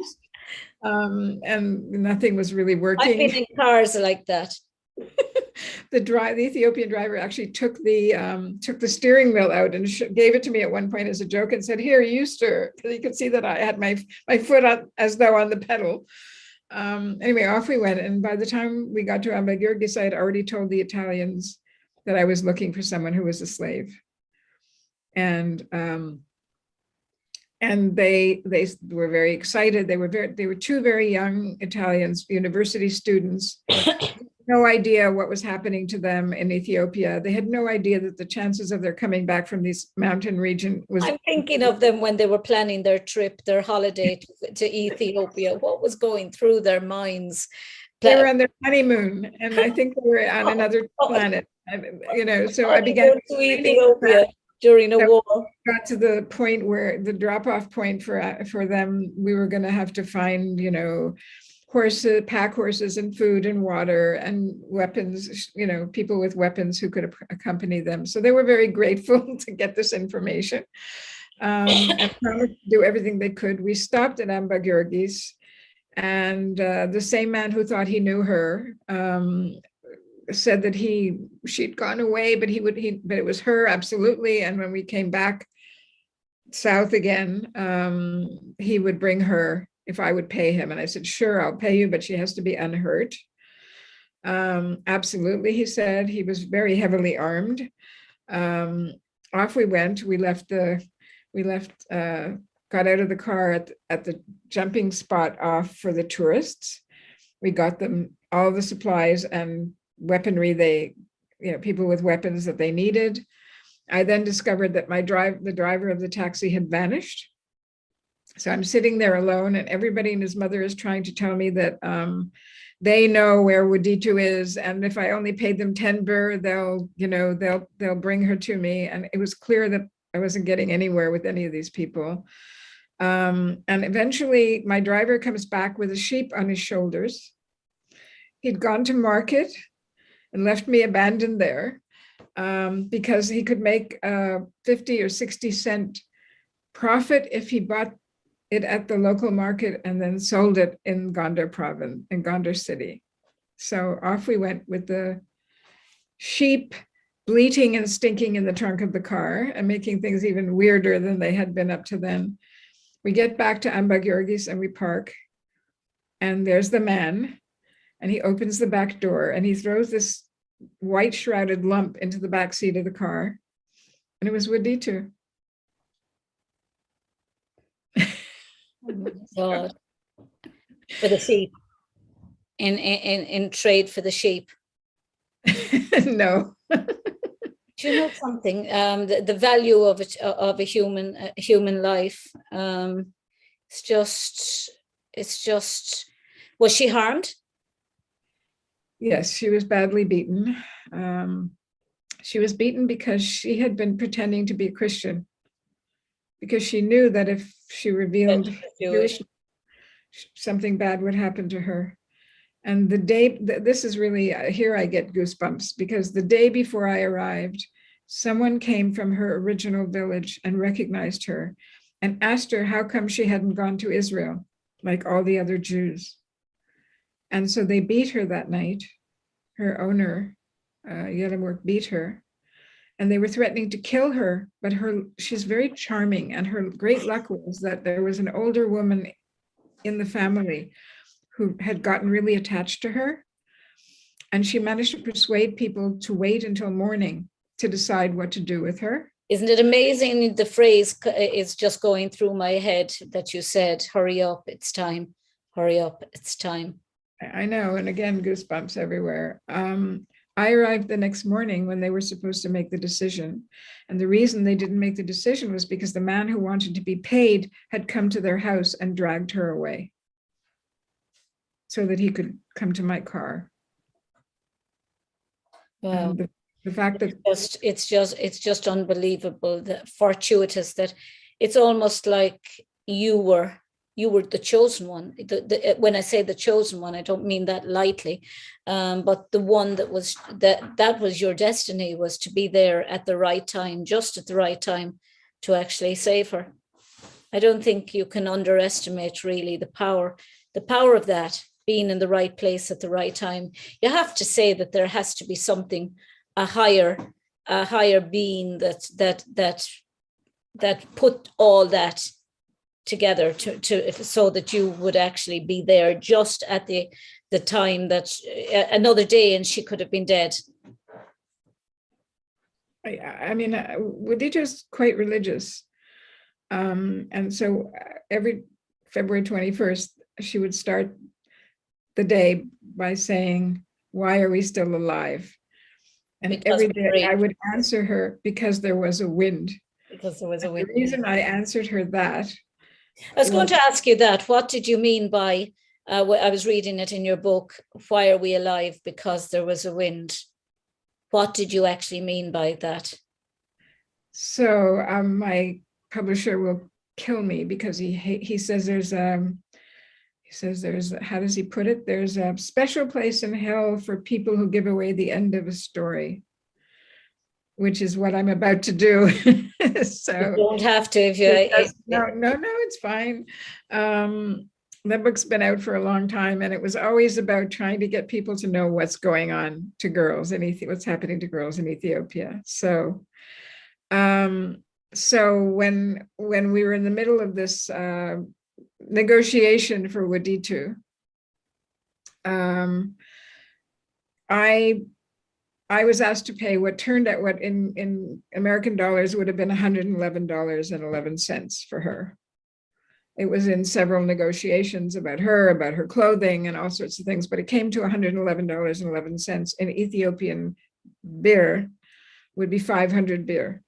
And nothing was really working. I've been in cars like that. The Ethiopian driver actually took the steering wheel out and gave it to me at one point as a joke and said, here, you stir, because he could see that I had my foot on, as though on the pedal. Anyway, off we went. And by the time we got to Ambergurgis, I had already told the Italians that I was looking for someone who was a slave. And they were very excited. They were 2 very young Italians, university students, no idea what was happening to them in Ethiopia. They had no idea that the chances of their coming back from this mountain region was... I'm thinking of them when they were planning their trip, their holiday to Ethiopia. What was going through their minds? They were on their honeymoon, and I think they were on another planet. So I began to Ethiopia during a war. Got to the point where the drop-off point for them, we were going to have to find, horses, pack horses and food and water and weapons, people with weapons who could accompany them. So they were very grateful to get this information and promised to do everything they could. We stopped at Ambergurgis, and the same man who thought he knew her said that she'd gone away, but but it was her, absolutely. And when we came back south again, he would bring her if I would pay him. And I said, sure, I'll pay you, but she has to be unhurt. Absolutely, he said. He was very heavily armed. Off we went. Got out of the car at the jumping spot off for the tourists. We got them all the supplies and weaponry people with weapons that they needed. I then discovered that the driver of the taxi had vanished. So I'm sitting there alone, and everybody and his mother is trying to tell me that they know where Wuditu is, and if I only paid them 10 birr, they'll bring her to me. And it was clear that I wasn't getting anywhere with any of these people. And eventually my driver comes back with a sheep on his shoulders. He'd gone to market and left me abandoned there because he could make 50 or 60 cent profit if he bought it at the local market and then sold it in Gondar province, in Gondar city. So off we went with the sheep bleating and stinking in the trunk of the car and making things even weirder than they had been up to then. We get back to Ambagyorgis and we park, and there's the man, and he opens the back door and he throws this white shrouded lump into the back seat of the car, and it was Wuditu. God. For the sheep, in trade for the sheep. No. Do you know something? The value of it, of a human life. It's just. Was she harmed? Yes, she was badly beaten. She was beaten because she had been pretending to be a Christian, because she knew that if she revealed Jewish, something bad would happen to her. And the day, this is really, here I get goosebumps, because the day before I arrived, someone came from her original village and recognized her and asked her how come she hadn't gone to Israel like all the other Jews. And so they beat her that night. Her owner, Yelamurk, beat her, and they were threatening to kill her, but she's very charming. And her great luck was that there was an older woman in the family who had gotten really attached to her. And she managed to persuade people to wait until morning to decide what to do with her. Isn't it amazing? The phrase is just going through my head that you said, hurry up, it's time. Hurry up, it's time. I know, and again, goosebumps everywhere. I arrived the next morning when they were supposed to make the decision. And the reason they didn't make the decision was because the man who wanted to be paid had come to their house and dragged her away so that he could come to my car. Wow. And the fact that it's just unbelievable, that fortuitous, that it's almost like you were the chosen one. When I say the chosen one, I don't mean that lightly, but the one that was your destiny, was to be there at the right time, just at the right time, to actually save her. I don't think you can underestimate really the power of that, being in the right place at the right time. You have to say that there has to be something, a higher being that put all that together so that you would actually be there just at the time that another day and she could have been dead. I mean, Wuditu is quite religious. And so every February 21st, she would start the day by saying, why are we still alive? And because every day I would answer her, because there was a wind. Because there was a wind. The reason I answered her that. I was going to ask you that. What did you mean by, I was reading it in your book, why are we alive? Because there was a wind. What did you actually mean by that? So my publisher will kill me, because he says there's how does he put it? There's a special place in hell for people who give away the end of a story, which is what I'm about to do. So you don't have to if you. No, it's fine. That book's been out for a long time, and it was always about trying to get people to know what's going on to girls in what's happening to girls in Ethiopia. So, so when we were in the middle of this negotiation for Waditu. I was asked to pay what turned out what in American dollars would have been $111.11 for her. It was in several negotiations about her clothing and all sorts of things, but it came to $111.11 in Ethiopian birr would be 500 birr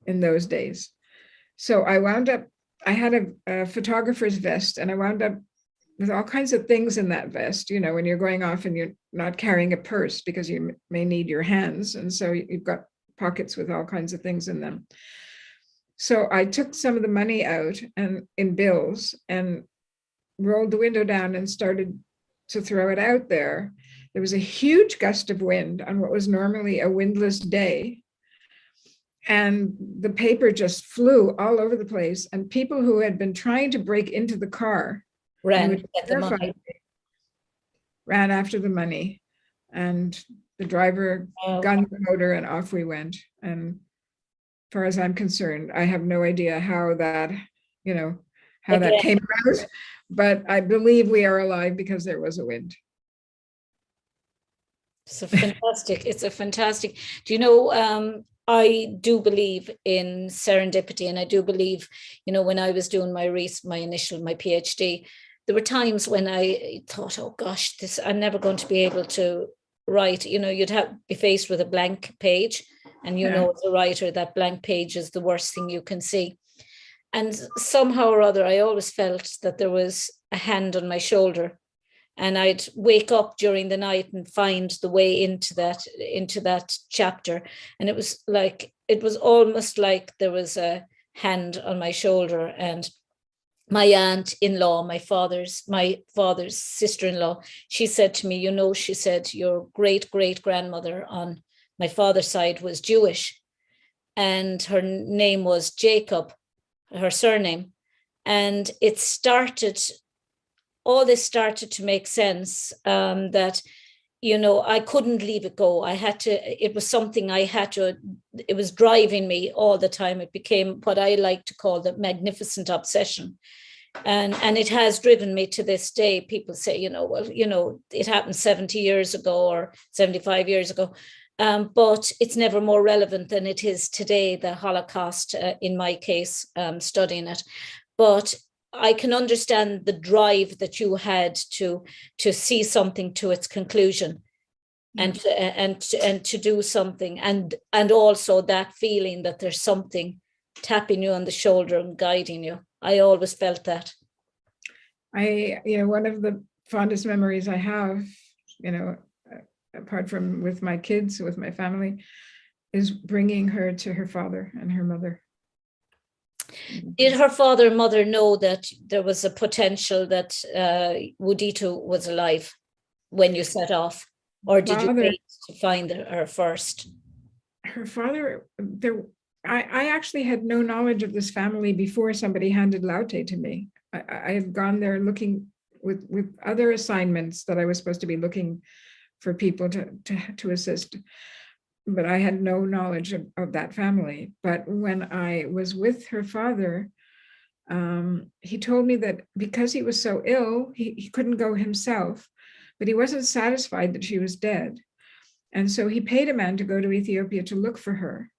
in those days. So I wound up, I had a photographer's vest, and I wound up with all kinds of things in that vest, you know, when you're going off and you're not carrying a purse because you may need your hands. And so you've got pockets with all kinds of things in them. So I took some of the money out and in bills and rolled the window down and started to throw it out there. There was a huge gust of wind on what was normally a windless day. And the paper just flew all over the place. And people who had been trying to break into the car ran after the money. And the driver gunned the motor and off we went. And as far as I'm concerned, I have no idea how that, you know, how that came out, but I believe we are alive because there was a wind. It's a fantastic, do you know, I do believe in serendipity, and I do believe, you know, when I was doing my PhD, there were times when I thought, oh gosh, I'm never going to be able to write. You know, you'd be faced with a blank page, and you know, as a writer, that blank page is the worst thing you can see. And somehow or other, I always felt that there was a hand on my shoulder, and I'd wake up during the night and find the way into that chapter. And it was almost like there was a hand on my shoulder. And my aunt-in-law, my father's sister-in-law, she said to me, you know, she said, your great-great-grandmother on my father's side was Jewish, and her name was Jacob, her surname. And all this started to make sense, that, you know, I couldn't leave it go. It was something it was driving me all the time. It became what I like to call the magnificent obsession. And it has driven me to this day. People say, you know, well, you know, it happened 70 years ago or 75 years ago. But it's never more relevant than it is today, the Holocaust, in my case, studying it. But I can understand the drive that you had to see something to its conclusion, and to do something, and also that feeling that there's something tapping you on the shoulder and guiding you. I always felt that. One of the fondest memories I have, you know, apart from with my kids, with my family, is bringing her to her father and her mother. Did her father and mother know that there was a potential that Waditu was alive when you set off, or did you wait to find her first? Her father, I actually had no knowledge of this family before somebody handed Laute to me. I had gone there looking with other assignments that I was supposed to be looking for people to assist, but I had no knowledge of that family. But when I was with her father, he told me that because he was so ill, he couldn't go himself, but he wasn't satisfied that she was dead. And so he paid a man to go to Ethiopia to look for her.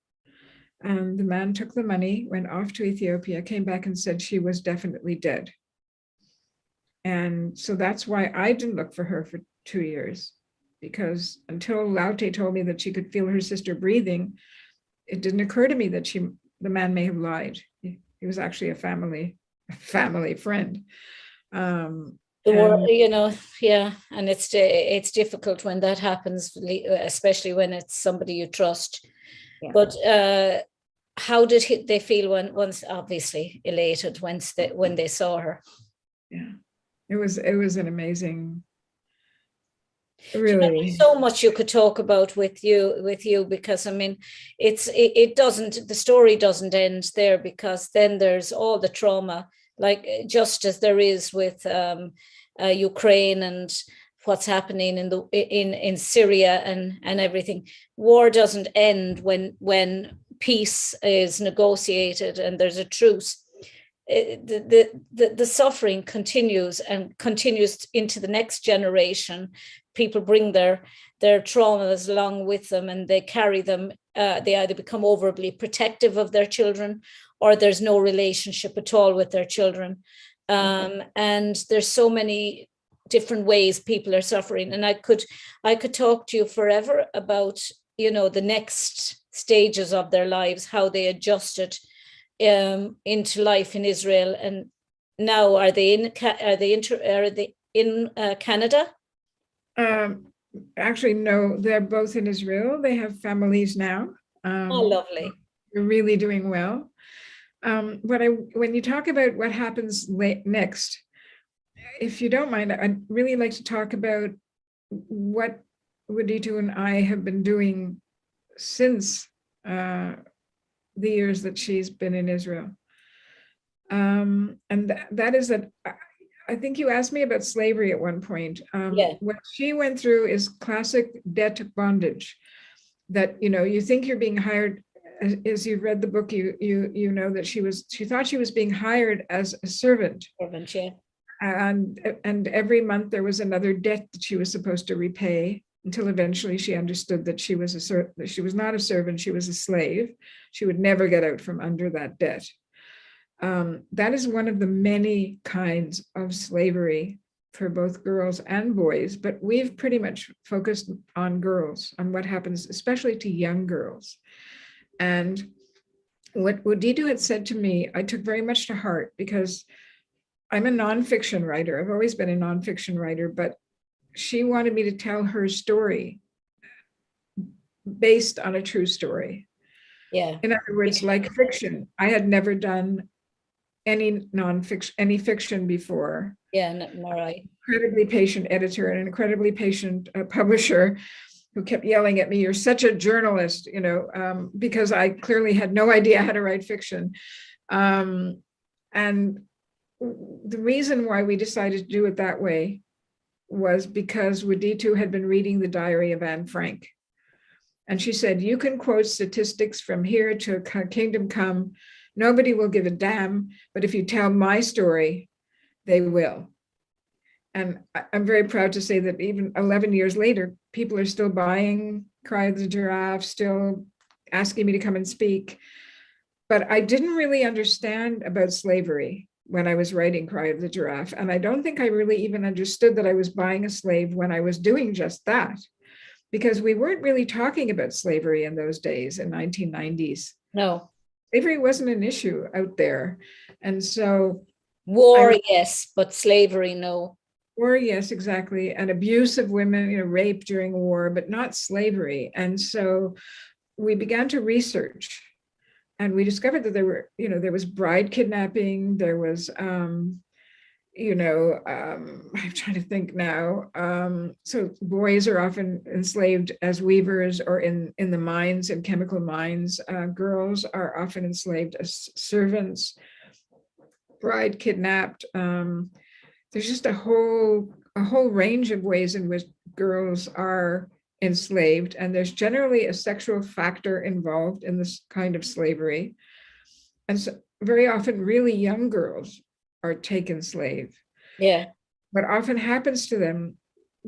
And the man took the money, went off to Ethiopia, came back and said she was definitely dead. And so that's why I didn't look for her for 2 years, because until Laute told me that she could feel her sister breathing, it didn't occur to me that the man may have lied. He was actually a family friend. You know, yeah, and it's difficult when that happens, especially when it's somebody you trust. Yeah. But how did they feel once, obviously elated, when they saw her? Yeah, it was an amazing. Really, so much you could talk about with you, because I mean, the story doesn't end there, because then there's all the trauma, like just as there is with Ukraine and what's happening in Syria and everything. War doesn't end when peace is negotiated and there's a truce. the suffering continues and continues into the next generation. People bring their traumas along with them, and they carry them. They either become overly protective of their children, or there's no relationship at all with their children. And there's so many different ways people are suffering. And I could talk to you forever about, the next stages of their lives, how they adjusted into life in Israel. And now are they in Canada? Actually, no, they're both in Israel. They have families now. Oh, lovely. They're really doing well. When you talk about what happens next, if you don't mind, I'd really like to talk about what Judie and I have been doing since the years that she's been in Israel. And that is that I think you asked me about slavery at one point. What she went through is classic debt bondage, that, you think you're being hired. As you've read the book, you know that she thought she was being hired as a servant. Yeah. And every month there was another debt that she was supposed to repay, until eventually she understood that she was not a servant, she was a slave. She would never get out from under that debt. That is one of the many kinds of slavery for both girls and boys, but we've pretty much focused on girls, on what happens, especially to young girls. And what Judie had said to me, I took very much to heart, because I'm a nonfiction writer. I've always been a nonfiction writer, but she wanted me to tell her story based on a true story. Yeah. In other words, like fiction. I had never done any fiction before. Yeah, no, right. Incredibly patient editor and an incredibly patient publisher who kept yelling at me, "You're such a journalist," because I clearly had no idea how to write fiction. And the reason why we decided to do it that way was because Judie had been reading the diary of Anne Frank. And she said, "You can quote statistics from here to kingdom come. Nobody will give a damn, but if you tell my story, they will." And I'm very proud to say that even 11 years later, people are still buying Cry of the Giraffe, still asking me to come and speak. But I didn't really understand about slavery when I was writing Cry of the Giraffe. And I don't think I really even understood that I was buying a slave when I was doing just that, because we weren't really talking about slavery in those days, in 1990s. No. Slavery wasn't an issue out there. And so war, yes, but slavery, no. War, yes, exactly. And abuse of women, rape during war, but not slavery. And so we began to research, and we discovered that there was bride kidnapping. There was, I'm trying to think now. So boys are often enslaved as weavers or in the mines, in chemical mines. Girls are often enslaved as servants, bride kidnapped. There's just a whole range of ways in which girls are enslaved, and there's generally a sexual factor involved in this kind of slavery. And so very often really young girls are taken slave. Yeah. What often happens to them,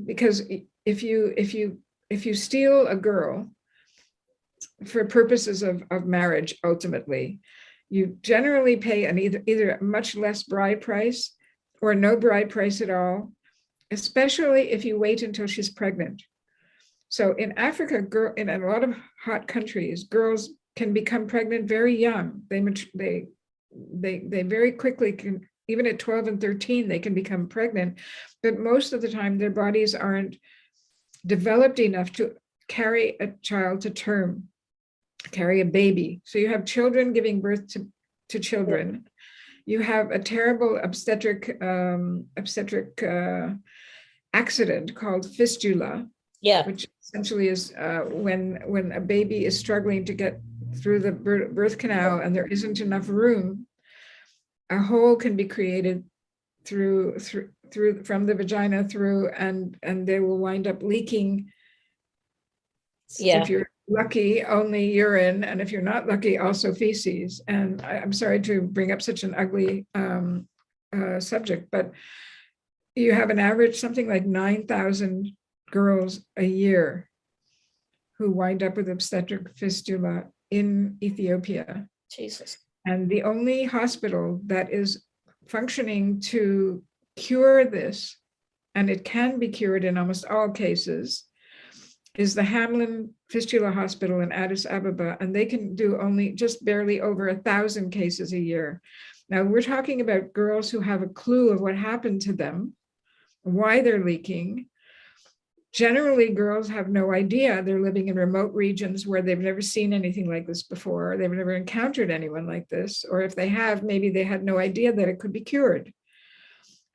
because if you steal a girl for purposes of marriage, ultimately, you generally pay an either a much less bride price or no bride price at all, especially if you wait until she's pregnant. So in Africa, in a lot of hot countries, girls can become pregnant very young. They very quickly can, even at 12 and 13, they can become pregnant. But most of the time, their bodies aren't developed enough to carry a child to term, carry a baby. So you have children giving birth to children. You have a terrible obstetric accident called fistula, which essentially is when a baby is struggling to get through the birth canal and there isn't enough room. A hole can be created through from the vagina through, and they will wind up leaking Yeah. If you're lucky, only urine, and if you're not lucky, also feces. And I'm sorry to bring up such an ugly subject, but you have an average something like 9,000 girls a year who wind up with obstetric fistula in Ethiopia. Jesus. And the only hospital that is functioning to cure this, and it can be cured in almost all cases, is the Hamlin Fistula Hospital in Addis Ababa, and they can do only just barely over 1,000 cases a year. Now, we're talking about girls who have a clue of what happened to them, why they're leaking. Generally, girls have no idea. They're living in remote regions where they've never seen anything like this before. They've never encountered anyone like this. Or if they have, maybe they had no idea that it could be cured.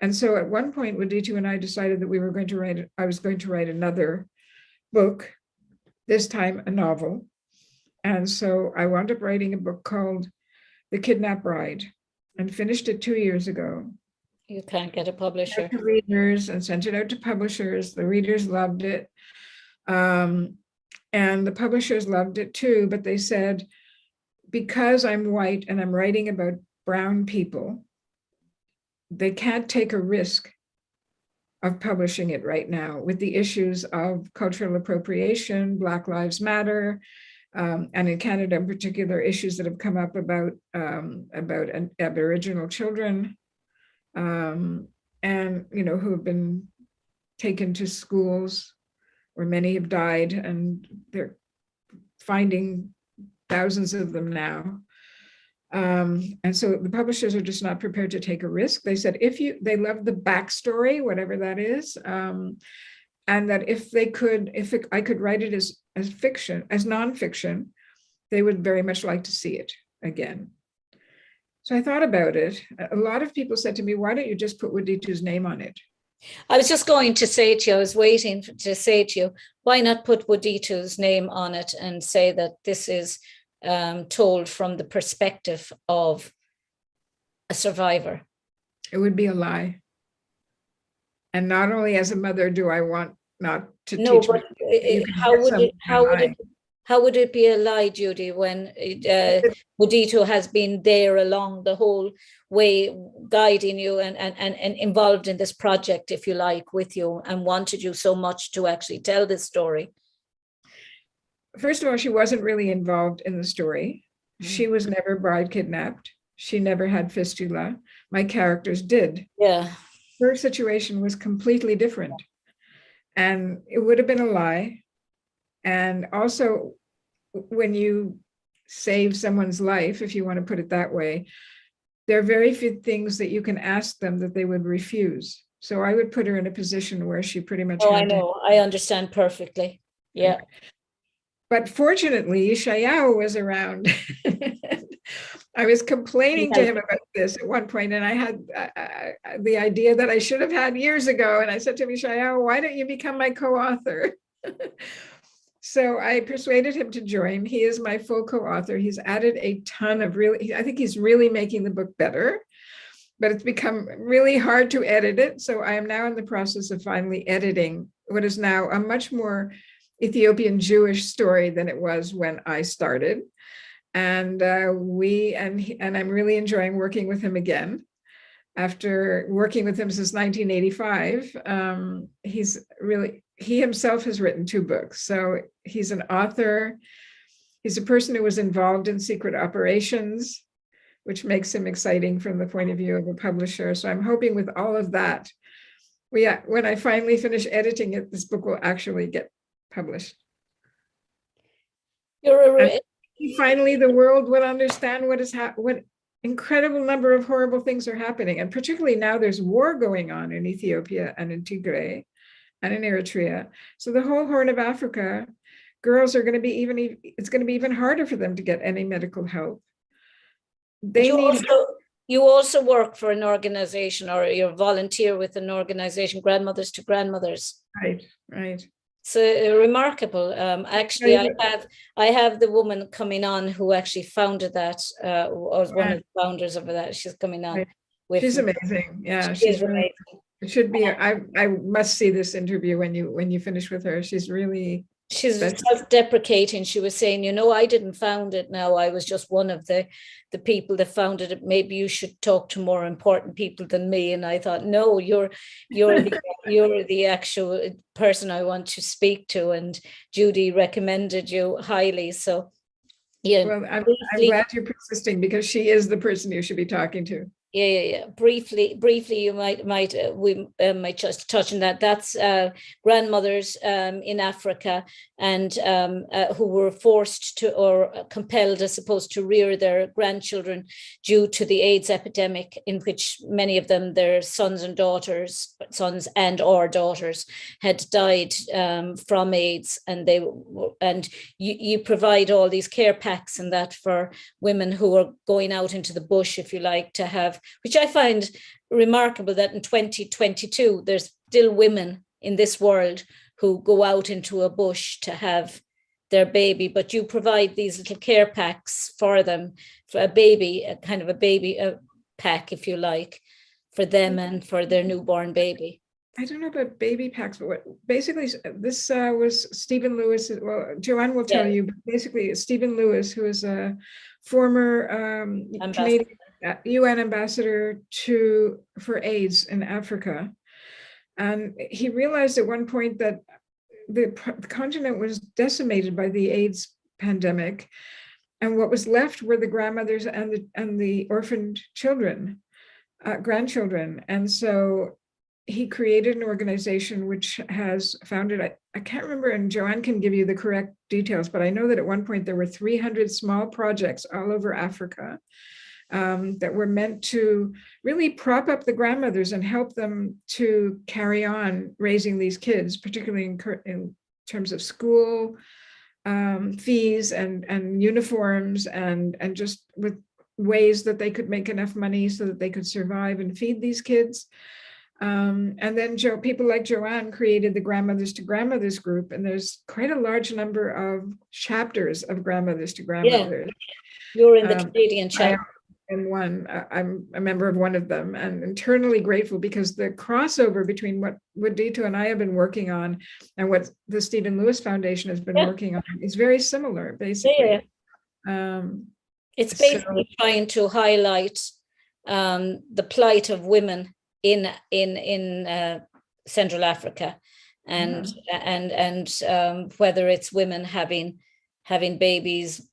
And so at one point, Wadito and I decided that I was going to write another book, this time a novel. And so I wound up writing a book called The Kidnapped Bride and finished it 2 years ago. You can't get a publisher. To readers and sent it out to publishers. The readers loved it. And the publishers loved it too, but they said, because I'm white and I'm writing about brown people, they can't take a risk of publishing it right now with the issues of cultural appropriation, Black Lives Matter, and in Canada in particular, issues that have come up about Aboriginal children, and who have been taken to schools where many have died, and they're finding thousands of them now. And so the publishers are just not prepared to take a risk. They said they love the backstory, whatever that is, and that I could write it as fiction, as nonfiction, they would very much like to see it again. So I thought about it. A lot of people said to me, why don't you just put Wadito's name on it? I was just going to say to you, I was waiting to say to you, why not put Wadito's name on it and say that this is told from the perspective of a survivor? It would be a lie. And not only as a mother do I want not to teach but how would it be a lie, Judie, when Wadito has been there along the whole way, guiding you and involved in this project, if you like, with you, and wanted you so much to actually tell this story? First of all, she wasn't really involved in the story. She was never bride kidnapped. She never had fistula. My characters did. Yeah. Her situation was completely different. And it would have been a lie. And also, when you save someone's life, if you want to put it that way, there are very few things that you can ask them that they would refuse. So I would put her in a position where she pretty much I know. I understand perfectly. Yeah. But fortunately, Yeshayahu was around. I was complaining to him about this at one point, and I had the idea that I should have had years ago. And I said to him, Yeshayahu, why don't you become my co-author? So I persuaded him to join. He is my full co-author. He's added a ton of I think he's really making the book better, but it's become really hard to edit it. So I am now in the process of finally editing what is now a much more Ethiopian Jewish story than it was when I started. And I'm really enjoying working with him again. After working with him since 1985, he himself has written 2 books. So he's an author. He's a person who was involved in secret operations, which makes him exciting from the point of view of a publisher. So I'm hoping with all of that, when I finally finish editing it, this book will actually get published. Finally, the world will understand what incredible number of horrible things are happening. And particularly now there's war going on in Ethiopia and in Tigray and in Eritrea. So the whole Horn of Africa, girls are going to be it's going to be even harder for them to get any medical help. You also work for an organization, or you volunteer with an organization, Grandmothers to Grandmothers. Right. So remarkable. Actually, I have the woman coming on who actually founded that, or one of the founders of that. She's coming on. She's amazing. Yeah, she's really amazing. It should be. I must see this interview when you finish with her. She's really She's That's self-deprecating. She was saying, I didn't found it. Now I was just one of the people that founded it. Maybe you should talk to more important people than me. And I thought, no, you're the actual person I want to speak to. And Judie recommended you highly. So yeah, well, I'm briefly, glad you're persisting, because she is the person you should be talking to. yeah. Briefly, you we might just touch on that. That's grandmothers in Africa, and who were forced to, or compelled, I suppose, to rear their grandchildren due to the AIDS epidemic, in which many of them, their sons and or daughters, had died from AIDS, and you provide all these care packs and that for women who are going out into the bush, if you like, to have, which I find remarkable, that in 2022, there's still women in this world who go out into a bush to have their baby, but you provide these little care packs for them, for a baby, a kind of a baby pack, if you like, for them and for their newborn baby. I don't know about baby packs, but basically this was Stephen Lewis. Well, Joanne will tell you, but basically Stephen Lewis, who is a former Canadian UN ambassador for AIDS in Africa. And he realized at one point that the continent was decimated by the AIDS pandemic. And what was left were the grandmothers and the orphaned children, grandchildren. And so he created an organization which has founded, I can't remember, and Joanne can give you the correct details, but I know that at one point there were 300 small projects all over Africa that were meant to really prop up the grandmothers and help them to carry on raising these kids, particularly in terms of school fees and uniforms, and just with ways that they could make enough money so that they could survive and feed these kids. And then people like Joanne created the Grandmothers to Grandmothers group, and there's quite a large number of chapters of Grandmothers to Grandmothers. Yeah. You're in the Canadian chapter. I'm a member of one of them, and internally grateful, because the crossover between what Dito and I have been working on and what the Stephen Lewis Foundation has been working on is very similar, basically. It's basically trying to highlight the plight of women in Central Africa, and whether it's women having babies,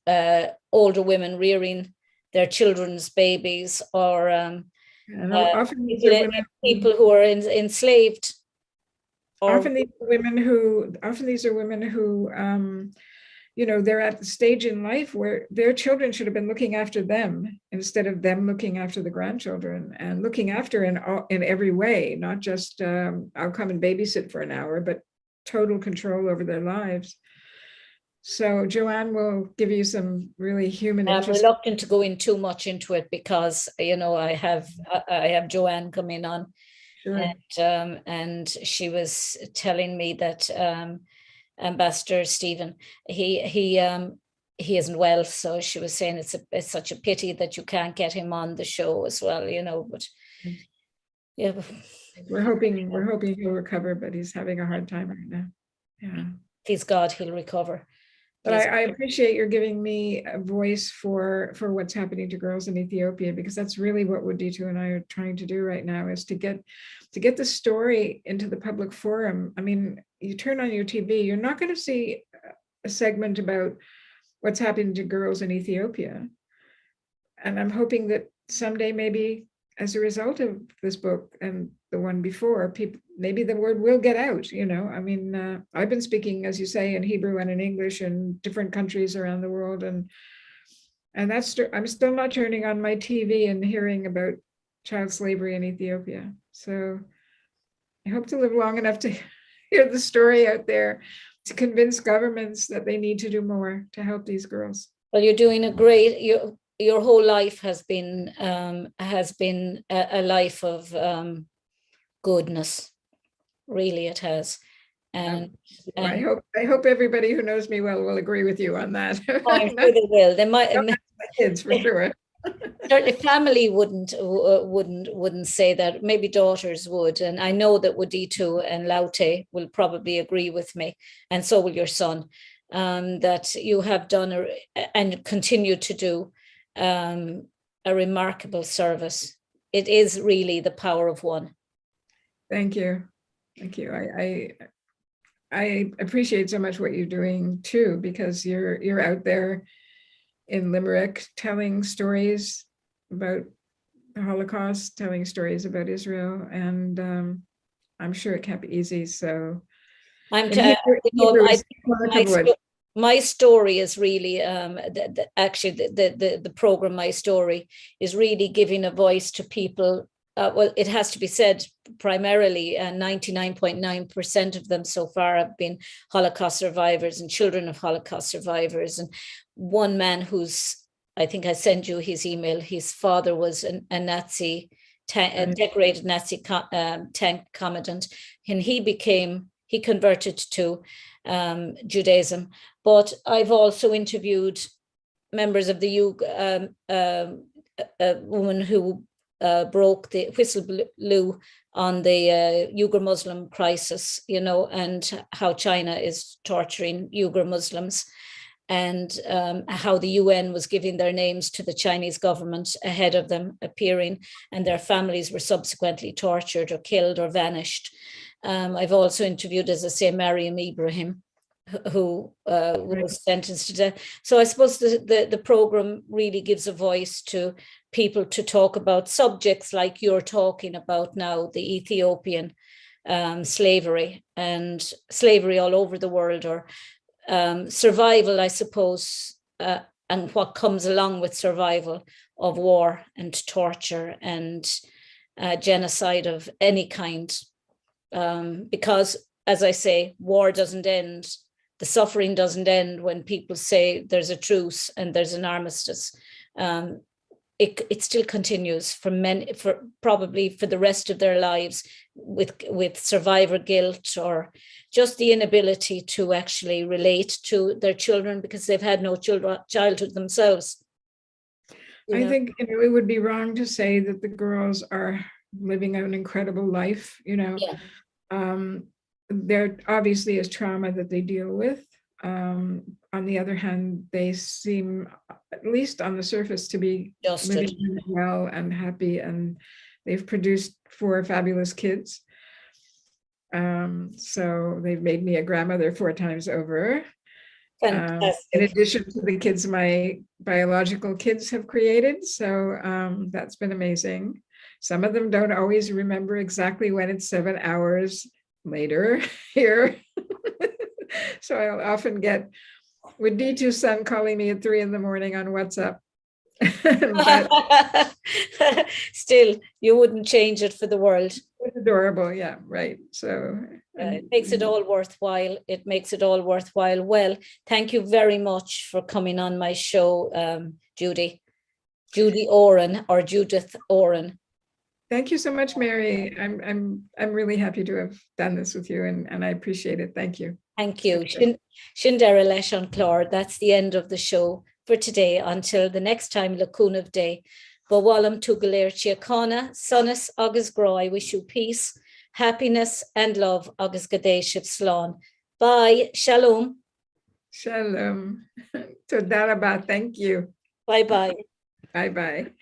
older women rearing their children's babies, or often people who are enslaved. Often these are women who they're at the stage in life where their children should have been looking after them instead of them looking after the grandchildren, and looking after in every way, not just I'll come and babysit for an hour, but total control over their lives. So Joanne will give you some really human I'm reluctant to go in too much into it, because I have Joanne come in on. Sure. And she was telling me that Ambassador Stephen, he isn't well, so she was saying it's such a pity that you can't get him on the show as well, but yeah, we're hoping he'll recover, but he's having a hard time right now. Yeah, please God, he'll recover. But I appreciate you're giving me a voice for what's happening to girls in Ethiopia, because that's really what Dito and I are trying to do right now, is to get the story into the public forum. I mean, you turn on your TV, you're not going to see a segment about what's happening to girls in Ethiopia. And I'm hoping that someday, maybe as a result of this book and the one before, maybe the word will get out. I mean, I've been speaking, as you say, in Hebrew and in English in different countries around the world, and I'm still not turning on my TV and hearing about child slavery in Ethiopia. So I hope to live long enough to hear the story out there, to convince governments that they need to do more to help these girls. Well, you're doing a great. Your whole life has been a life of goodness. Really, it has. And I hope everybody who knows me well will agree with you on that. I'm sure they will. They might. My kids, for sure. certainly family wouldn't say that. Maybe daughters would, and I know that Waditu and Laute will probably agree with me, and so will your son, that you have done and continue to do a remarkable service. It is really the power of one. Thank you. Thank you. I appreciate so much what you're doing too, because you're out there in Limerick telling stories about the Holocaust, telling stories about Israel, and I'm sure it can't be easy. So I'm in t- you know, Hebrew, I, it's clunk my, of wood. my story is really actually the program My Story is really giving a voice to people. Well, it has to be said, primarily 99.9% of them so far have been Holocaust survivors and children of Holocaust survivors. And one man who's, I think I sent you his email, his father was a Nazi, a decorated Nazi tank commandant, and he converted to Judaism. But I've also interviewed members of the a woman who broke the whistle blew on the Uyghur Muslim crisis, you know, and how China is torturing Uyghur Muslims, and how the UN was giving their names to the Chinese government ahead of them appearing, and their families were subsequently tortured or killed or vanished. I've also interviewed, as I say, Mariam Ibrahim, who was sentenced to death. So I suppose the program really gives a voice to people to talk about subjects like you're talking about now, the Ethiopian slavery and slavery all over the world, or survival, I suppose, and what comes along with survival of war and torture and genocide of any kind. Because, as I say, war doesn't end. The suffering doesn't end when people say there's a truce and there's an armistice. It still continues for many, for probably for the rest of their lives, with survivor guilt or just the inability to actually relate to their children because they've had no childhood themselves. I think it would be wrong to say that the girls are living an incredible life. Yeah. There obviously is trauma that they deal with. On the other hand, they seem, at least on the surface, to be living well and happy, and they've produced 4 fabulous kids. So they've made me a grandmother 4 times over. In addition to the kids my biological kids have created. So that's been amazing. Some of them don't always remember exactly when it's 7 hours later here. So I'll often get Waditu's son calling me at 3 a.m. on WhatsApp. But still, you wouldn't change it for the world. It's adorable. Yeah, right. So it makes it all worthwhile. It makes it all worthwhile. Well, thank you very much for coming on my show, Judie Oron, or Judith Oron. Thank you so much, Mary. I'm really happy to have done this with you, and I appreciate it. Thank you. Thank you. Shindera Lesh Clor. That's the end of the show for today. Until the next time, Lacuna Day. Bawalam Tugalir Chiacana, Sonus August Grow. I wish you peace, happiness, and love. August Gadesh Slán. Bye. Shalom. Shalom. Toda rabah. Thank you. Bye bye. Bye bye.